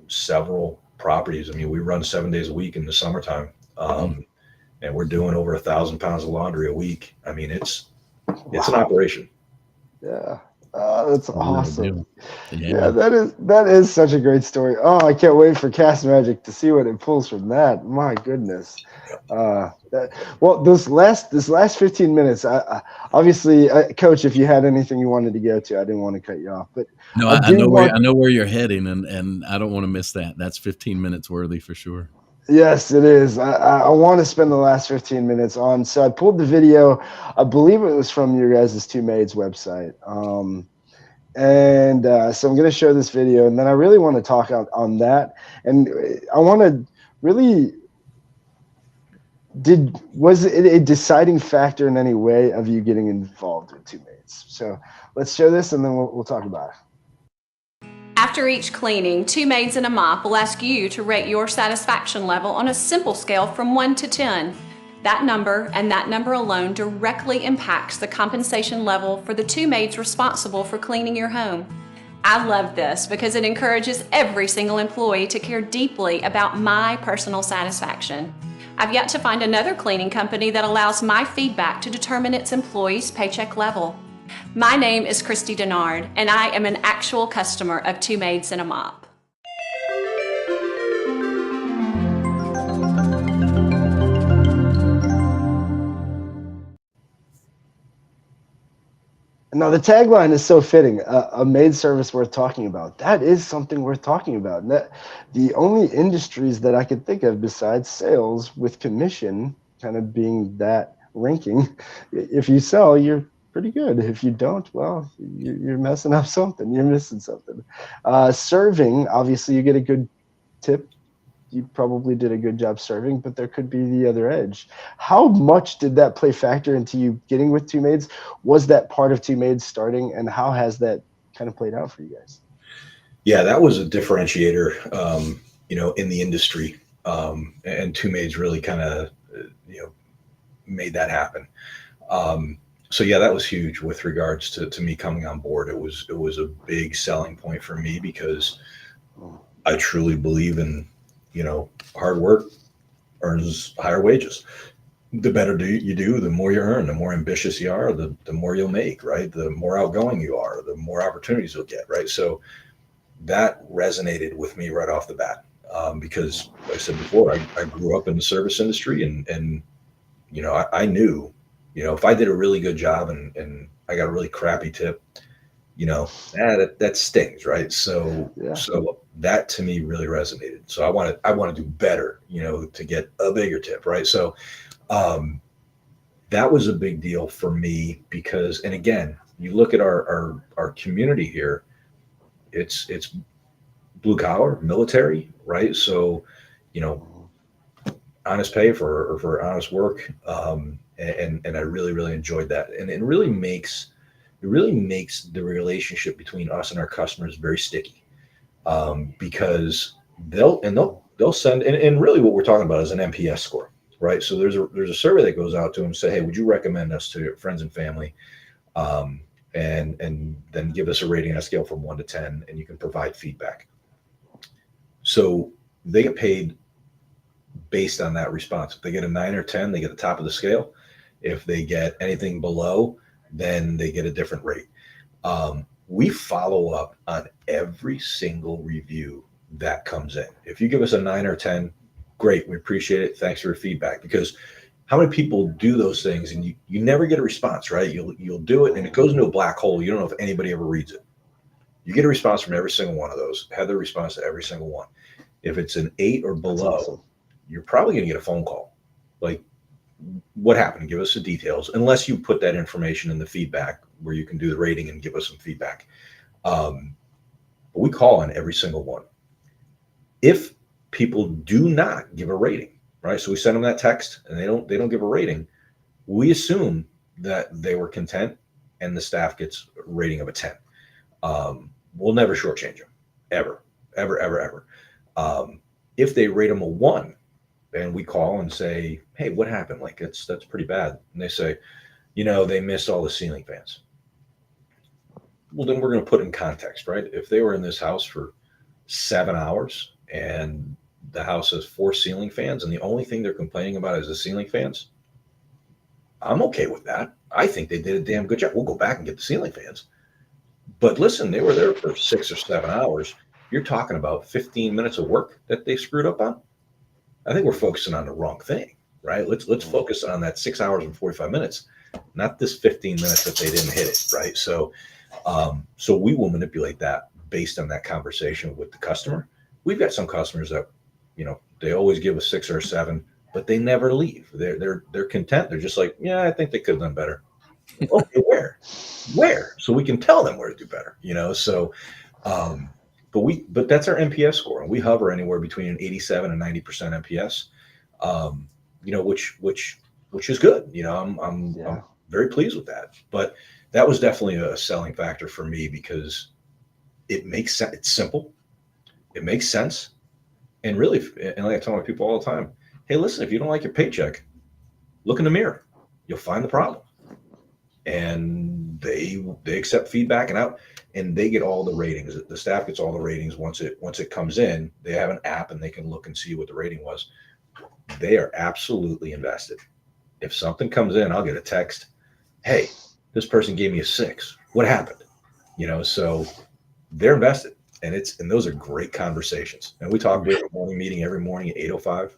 several properties. We run 7 days a week in the summertime. And we're doing over 1,000 pounds of laundry a week. It's an operation. Yeah. Oh, that's awesome. Yeah, that is such a great story. Oh, I can't wait for Cast Magic to see what it pulls from that. My goodness. This last 15 minutes, obviously, Coach, if you had anything you wanted to go to, I didn't want to cut you off, but no, I know where you're heading, and I don't want to miss that. That's 15 minutes worthy for sure. Yes, it is. I want to spend the last 15 minutes on. So I pulled the video. I believe it was from your guys' Two Maids website. And so I'm going to show this video, and then I really want to talk on that. And I want to really, was it a deciding factor in any way of you getting involved with Two Maids? So let's show this, and then we'll talk about it. After each cleaning, Two Maids and a Mop will ask you to rate your satisfaction level on a simple scale from 1 to 10. That number and that number alone directly impacts the compensation level for the two maids responsible for cleaning your home. I love this because it encourages every single employee to care deeply about my personal satisfaction. I've yet to find another cleaning company that allows my feedback to determine its employees' paycheck level. My name is Christy Denard, and I am an actual customer of Two Maids and a Mop. Now, the tagline is so fitting, a maid service worth talking about. That is something worth talking about. And that, the only industries that I could think of besides sales with commission kind of being that ranking, if you sell, you're pretty good. If you don't, well, you're messing up something. You're missing something. Serving, obviously, you get a good tip. You probably did a good job serving, but there could be the other edge. How much did that play factor into you getting with Two Maids? Was that part of Two Maids starting, and how has that kind of played out for you guys? Yeah, that was a differentiator, in the industry, and Two Maids really kind of, made that happen. So yeah, that was huge with regards to me coming on board. It was a big selling point for me because I truly believe in, hard work earns higher wages. The better you do, the more you earn, the more ambitious you are, the more you'll make, right? The more outgoing you are, the more opportunities you'll get, right? So that resonated with me right off the bat, because like I said before, I grew up in the service industry and I knew, if I did a really good job and I got a really crappy tip, that stings, right? So that to me really resonated. So I want to do better, to get a bigger tip, right? So that was a big deal for me because, and again, you look at our community here, it's blue collar, military, right? So, honest pay for honest work, and I really enjoyed that, and it really makes the relationship between us and our customers very sticky, because they'll send, and really what we're talking about is an NPS score, right? So there's a survey that goes out to them, say, hey, would you recommend us to your friends and family, and then give us a rating on a scale from 1 to 10, and you can provide feedback. So they get paid based on that response. If they get a 9 or 10, they get the top of the scale. If they get anything below, then they get a different rate. We follow up on every single review that comes in. If you give us a 9 or 10, great, we appreciate it. Thanks for your feedback. Because how many people do those things and you never get a response, right? You'll do it and it goes into a black hole. You don't know if anybody ever reads it. You get a response from every single one of those. Have the response to every single one. If it's an 8 or below, awesome, you're probably going to get a phone call. Like, what happened? Give us the details, unless you put that information in the feedback where you can do the rating and give us some feedback. But we call on every single one. If people do not give a rating, right? So we send them that text and they don't give a rating. We assume that they were content and the staff gets a rating of a 10. We'll never shortchange them, ever. If they rate them a 1, and we call and say, hey, what happened? Like, that's pretty bad. And they say, they missed all the ceiling fans. Well, then we're going to put in context, right? If they were in this house for 7 hours and the house has 4 ceiling fans and the only thing they're complaining about is the ceiling fans, I'm okay with that. I think they did a damn good job. We'll go back and get the ceiling fans. But listen, they were there for 6 or 7 hours. You're talking about 15 minutes of work that they screwed up on. I think we're focusing on the wrong thing, right? Let's focus on that 6 hours and 45 minutes, not this 15 minutes that they didn't hit it, right? So we will manipulate that based on that conversation with the customer. We've got some customers that, they always give a 6 or a 7, but they never leave. They're content. They're just like, yeah, I think they could have done better. Okay, where? So we can tell them where to do better, So, but that's our NPS score, and we hover anywhere between an 87 and 90% NPS, which is good. I'm very pleased with that. But that was definitely a selling factor for me because it makes sense. It's simple. It makes sense. And really, and like I tell my people all the time, hey, listen, if you don't like your paycheck, look in the mirror. You'll find the problem. And they accept feedback and they get all the ratings. The staff gets all the ratings once it comes in. They have an app and they can look and see what the rating was. They are absolutely invested. If something comes in, I'll get a text. Hey, this person gave me a 6. What happened? So they're invested, and those are great conversations. And we talk. We have a morning meeting every morning at 8:05.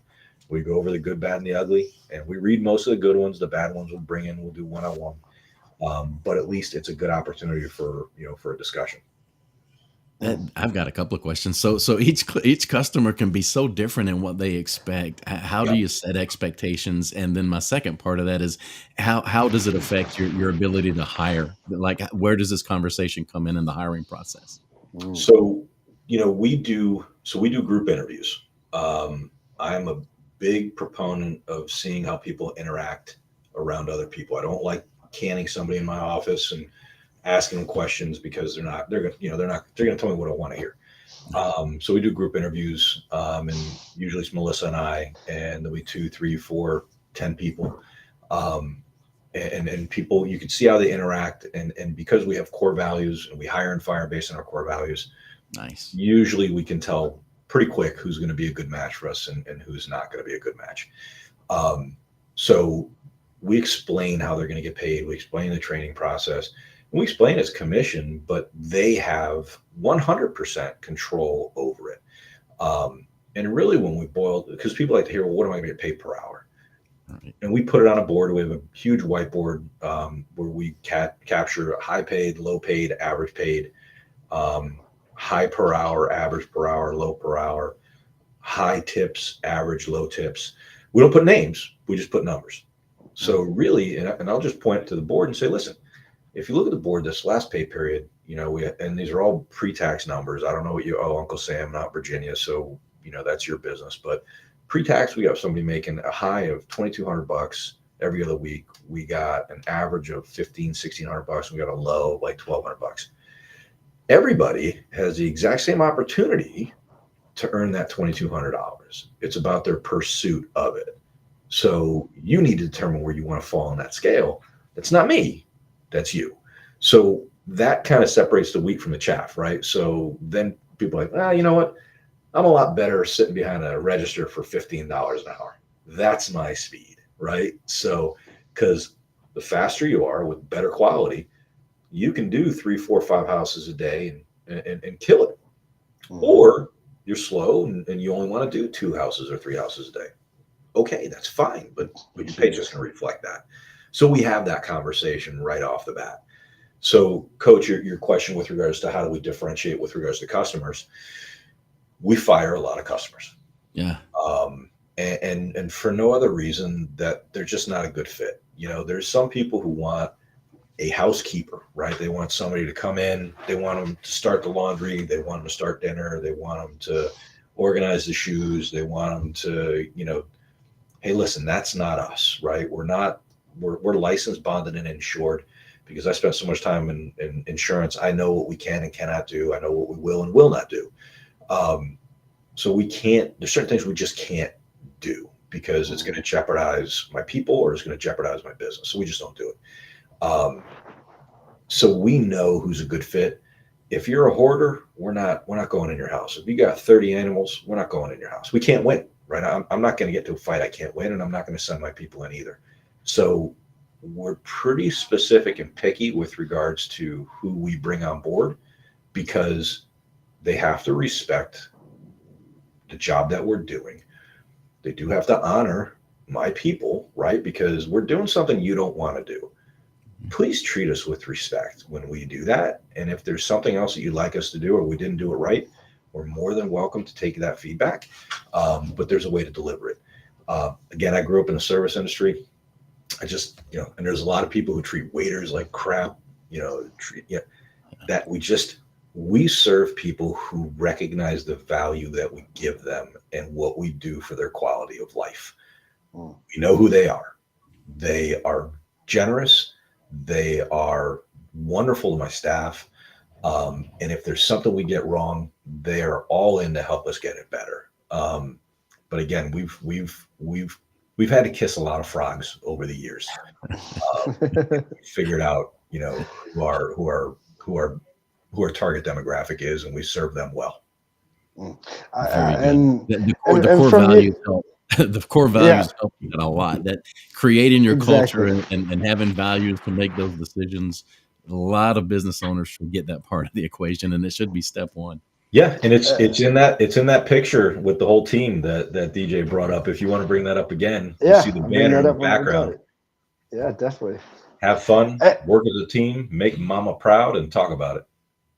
We go over the good, bad, and the ugly, and we read most of the good ones. The bad ones we'll bring in. We'll do one-on-one. But at least it's a good opportunity for a discussion. I've got a couple of questions. So each customer can be so different in what they expect. How do you set expectations? And then my second part of that is how does it affect your ability to hire? Like, where does this conversation come in the hiring process? So, we do group interviews. I'm a big proponent of seeing how people interact around other people. I don't like canning somebody in my office and asking them questions because they're going to tell me what I want to hear. So we do group interviews, and usually it's Melissa and I, and there'll be 2, 3, 4, 10 people. And people, you can see how they interact. And because we have core values and we hire and fire based on our core values, nice. Usually we can tell pretty quick who's going to be a good match for us and who's not going to be a good match. So we explain how they're going to get paid. We explain the training process. And we explain it's commission, but they have 100% control over it. And really when we boil, because people like to hear, well, what am I going to get paid per hour? Right. And we put it on a board. We have a huge whiteboard where we capture high paid, low paid, average paid, high per hour, average per hour, low per hour, high tips, average, low tips. We don't put names. We just put numbers. So really, and I'll just point to the board and say, listen, if you look at the board this last pay period, and these are all pre-tax numbers. I don't know what you owe Uncle Sam, not Virginia. So, that's your business. But pre-tax, we got somebody making a high of $2,200 every other week. We got an average of $1,600. We got a low of like $1,200. Everybody has the exact same opportunity to earn that $2,200. It's about their pursuit of it. So you need to determine where you want to fall on that scale. That's not me. That's you. So that kind of separates the wheat from the chaff, right? So then people are like, well, you know what? I'm a lot better sitting behind a register for $15 an hour. That's my speed, right? So, because the faster you are with better quality, you can do 3, 4, 5 houses a day and kill it. Mm-hmm. Or you're slow and you only want to do 2 houses or 3 houses a day. Okay, that's fine, but your paycheck's going to reflect that. So we have that conversation right off the bat. So, Coach, your question with regards to how do we differentiate with regards to customers, we fire a lot of customers. Yeah. And for no other reason that they're just not a good fit. There's some people who want a housekeeper, right? They want somebody to come in. They want them to start the laundry. They want them to start dinner. They want them to organize the shoes. They want them to, hey, listen, that's not us, right? We're licensed, bonded, and insured because I spent so much time in insurance. I know what we can and cannot do. I know what we will and will not do. So there's certain things we just can't do because it's going to jeopardize my people or it's going to jeopardize my business. So we just don't do it. So we know who's a good fit. If you're a hoarder, we're not going in your house. If you got 30 animals, we're not going in your house. We can't win, right? I'm not going to get to a fight I can't win, and I'm not going to send my people in either. So we're pretty specific and picky with regards to who we bring on board because they have to respect the job that we're doing. They do have to honor my people, right? Because we're doing something you don't want to do. Please treat us with respect when we do that. And if there's something else that you'd like us to do or we didn't do it right, we're more than welcome to take that feedback. But there's a way to deliver it. Again, I grew up in the service industry. I just, and there's a lot of people who treat waiters like crap, that we serve people who recognize the value that we give them and what we do for their quality of life. We know who they are. They are generous. They are wonderful to my staff. And if there's something we get wrong, they are all in to help us get it better. But again, we've had to kiss a lot of frogs over the years. Figured out, who our target demographic is, and we serve them well. And the core values help. The core values help you a lot. That creating your culture and having values to make those decisions. A lot of business owners forget that part of the equation, and it should be step one. Yeah, and it's in that picture with the whole team that DJ brought up. If you want to bring that up again, you see the banner in the background. Yeah, definitely. Have fun, work as a team, make mama proud, and talk about it.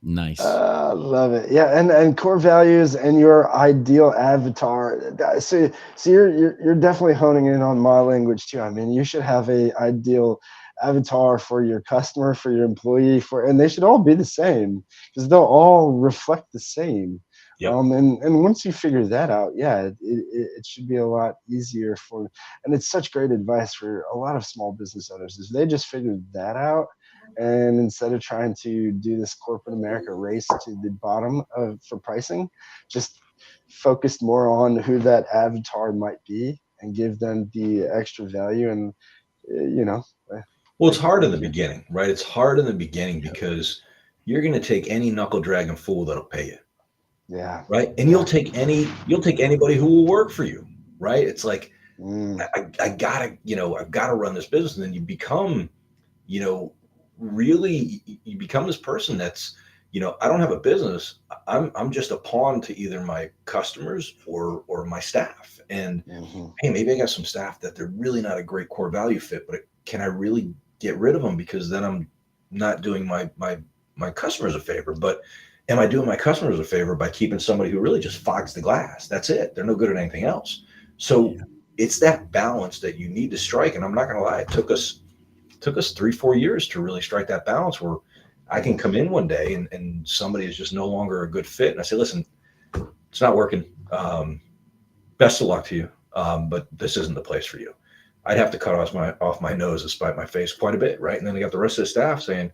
Nice. Love it. Yeah, and core values and your ideal avatar. So you're definitely honing in on my language too. I mean, you should have a ideal avatar for your customer, for your employee, and they should all be the same because they'll all reflect the same. Yep. And once you figure that out, it should be a lot easier and it's such great advice for a lot of small business owners if they just figured that out. And instead of trying to do this corporate America race to the bottom for pricing, just focused more on who that avatar might be and give them the extra value. And, well, it's hard in the beginning, right? It's hard in the beginning because you're going to take any knuckle dragging fool that'll pay you. Yeah. Right. And you'll take anybody who will work for you. Right. It's like, I've got to run this business. And then you become, really, you become this person that's, I don't have a business. I'm just a pawn to either my customers or my staff. And hey, maybe I got some staff that they're really not a great core value fit, but can I really get rid of them? Because then I'm not doing my customers a favor. But am I doing my customers a favor by keeping somebody who really just fogs the glass? That's it. They're no good at anything else. So it's that balance that you need to strike. And I'm not going to lie, it took us 3-4 years to really strike that balance where I can come in one day and somebody is just no longer a good fit. And I say, listen, it's not working. Best of luck to you. But this isn't the place for you. I'd have to cut off my nose and spite my face quite a bit. Right. And then I got the rest of the staff saying,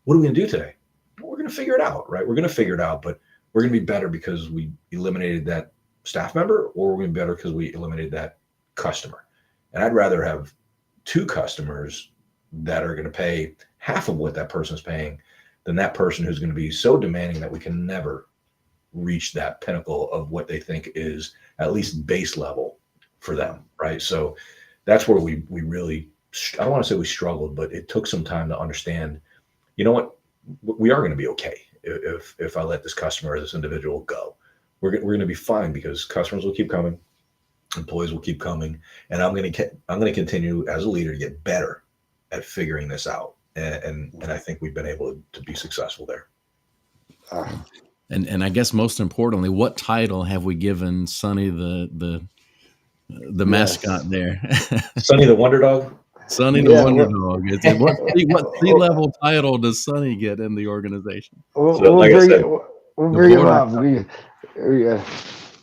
what are we going to do today? We're going to figure it out, right? We're going to figure it out, but we're going to be better because we eliminated that staff member, or we're going to be better because we eliminated that customer. And I'd rather have 2 customers that are going to pay half of what that person's paying than that person who's going to be so demanding that we can never reach that pinnacle of what they think is at least base level for them, right? So that's where we really, I don't want to say we struggled, but it took some time to understand, you know what? We are going to be okay if I let this customer or this individual go. We're going to be fine because customers will keep coming, employees will keep coming, and I'm going to continue as a leader to get better at figuring this out. And I think we've been able to be successful there. And I guess most importantly, what title have we given Sonny the mascot there? Sonny the Wonder Dog. Sonny the Wonder Dog. What C-level title does Sonny get in the organization? We'll bring him up.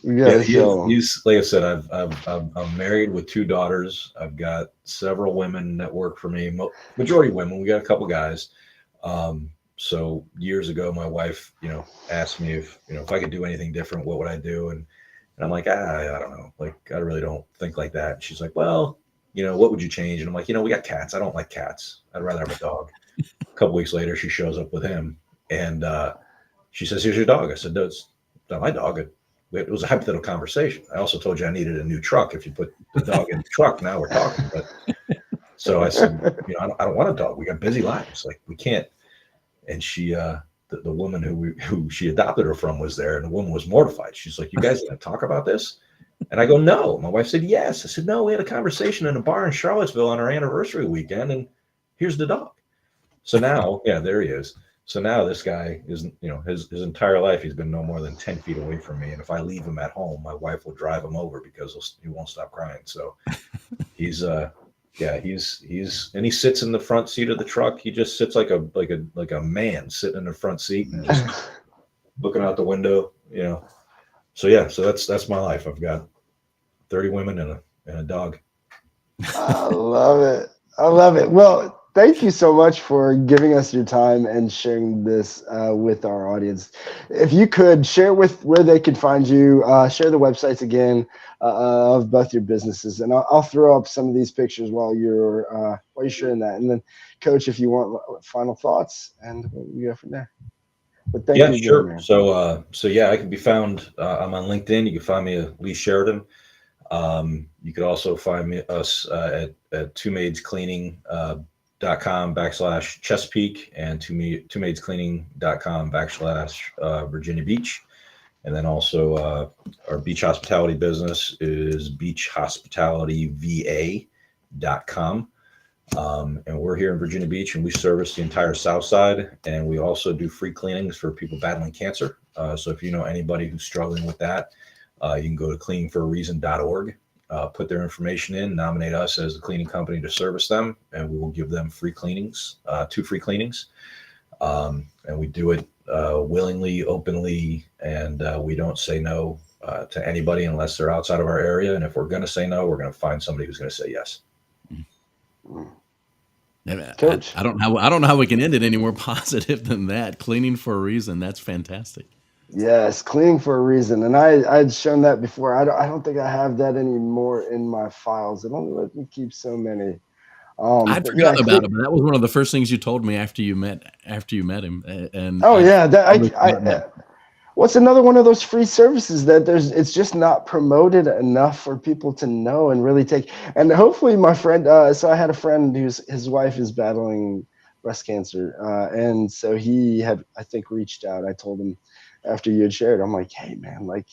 He's like I said. I'm married with 2 daughters. I've got several women that work for me. Majority women. We got a couple guys. So years ago, my wife, asked me if I could do anything different, what would I do? And I'm like, I don't know. Like, I really don't think like that. And she's like, well, what would you change? And I'm like, we got cats. I don't like cats. I'd rather have a dog. A couple weeks later, she shows up with him, and she says, here's your dog. I said, no, it's not my dog. It was a hypothetical conversation. I also told you I needed a new truck. If you put the dog in the truck, now we're talking. But so I said, I don't want a dog. We got busy lives. Like, we can't. And she, the woman who she adopted her from was there, and the woman was mortified. She's like, you guys didn't talk about this? And I go, no. My wife said, yes. I said, no, we had a conversation in a bar in Charlottesville on our anniversary weekend, and here's the dog. So now, there he is. So now this guy is, his entire life, he's been no more than 10 feet away from me. And if I leave him at home, my wife will drive him over because he won't stop crying. So he's Yeah, and he sits in the front seat of the truck. He just sits like a man sitting in the front seat and just looking out the window, you know. So yeah, so that's my life. I've got 30 women and a dog. I love it. I love it. Well, thank you so much for giving us your time and sharing this with our audience. If you could share with where they could find you, share the websites again of both your businesses, and I'll throw up some of these pictures while you're sharing that. And then, Coach, if you want final thoughts, and we go from there. But thank you again, sure. man. So yeah, I can be found. I'm on LinkedIn. You can find me at Lee Sheridan. You could also find us at twomaidscleaning.com/Chesapeake and twomaidscleaning.com/Virginia Beach. And then also our beach hospitality business is beachhospitalityva.com. And we're here in Virginia Beach, and we service the entire South Side. And we also do free cleanings for people battling cancer. So if you know anybody who's struggling with that, you can go to cleaningforareason.org, put their information in, nominate us as the cleaning company to service them, and we will give them free cleanings, 2 free cleanings. And we do it willingly, openly, and we don't say no to anybody unless they're outside of our area. And if we're going to say no, we're going to find somebody who's going to say yes. Coach. I don't know how we can end it any more positive than that. Cleaning for a reason. That's fantastic. Yes, cleaning for a reason, and I'd shown that before. I don't think I have that anymore in my files. It only let me keep so many. I'd forgotten about it, but that was one of the first things you told me after you met him. And what's another one of those free services that it's just not promoted enough for people to know and really take. And hopefully, my friend. So I had a friend his wife is battling breast cancer, and so he had, I think, reached out. I told him after you had shared, I'm like, hey man, like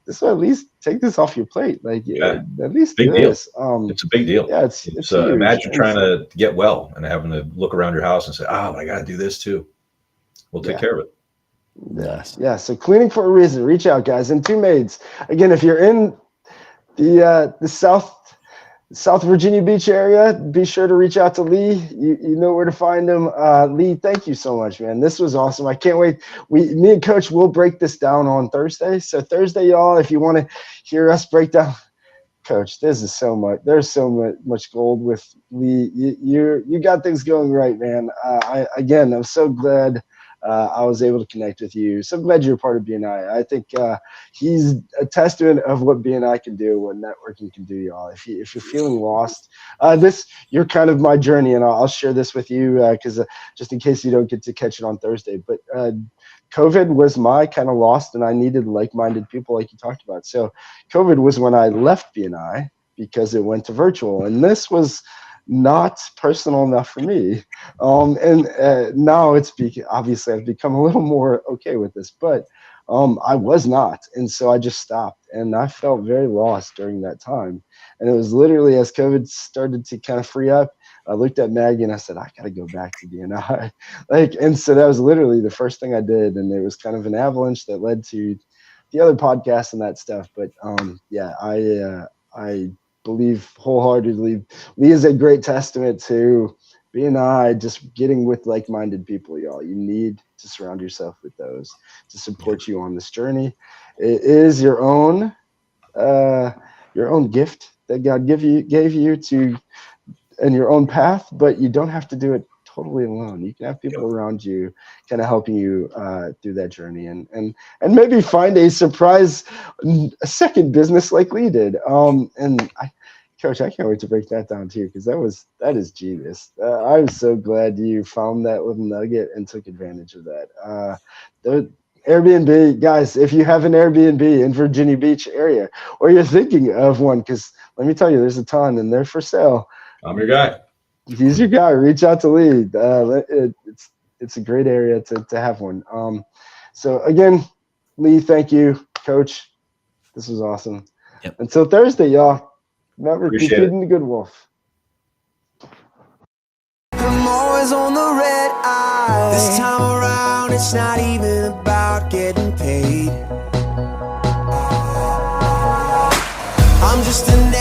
this will at least take this off your plate. Like, at least big do this. It's a big deal. Yeah, it's imagine trying to get well and having to look around your house and say, but I got to do this too. We'll take care of it. Yes. Yeah. So cleaning for a reason. Reach out, guys. And Two Maids. Again, if you're in the South Virginia Beach area, be sure to reach out to Lee. You know where to find him. Lee, thank you so much, man. This was awesome. I can't wait. Me and Coach will break this down on Thursday. So Thursday, y'all, if you want to hear us break down, Coach, this is so much. There's so much gold with Lee. You got things going right, man. I'm so glad I was able to connect with you. So glad you're a part of BNI. I think he's a testament of what BNI can do, what networking can do, y'all. If you're feeling lost, you're kind of my journey, and I'll share this with you because just in case you don't get to catch it on Thursday. But COVID was my kind of lost, and I needed like-minded people like you talked about. So COVID was when I left BNI because it went to virtual, and this was not personal enough for me. Now obviously I've become a little more okay with this, but I was not. And so I just stopped, and I felt very lost during that time. And it was literally as COVID started to kind of free up, I looked at Maggie and I said, I got to go back to BNI. And so that was literally the first thing I did. And it was kind of an avalanche that led to the other podcasts and that stuff. But I believe wholeheartedly Lee is a great testament to BNI, just getting with like-minded people, y'all. You need to surround yourself with those to support you on this journey. It is your own gift that God gave you to and your own path, but you don't have to do it totally alone. You can have people around you kind of helping you through that journey, and maybe find a second business like Lee did. Coach, I can't wait to break that down too, because that is genius. I'm so glad you found that little nugget and took advantage of that. The Airbnb, guys, if you have an Airbnb in Virginia Beach area, or you're thinking of one, because let me tell you, there's a ton and they're for sale. I'm your guy. He's your guy. Reach out to Lee. It's a great area to have one. So again, Lee, thank you, Coach. This was awesome. Yep. Until Thursday, y'all. Remember, keep Appreciate it. feeding the good wolf. I'm always on the red eye. This time around, it's not even about getting paid. I'm just an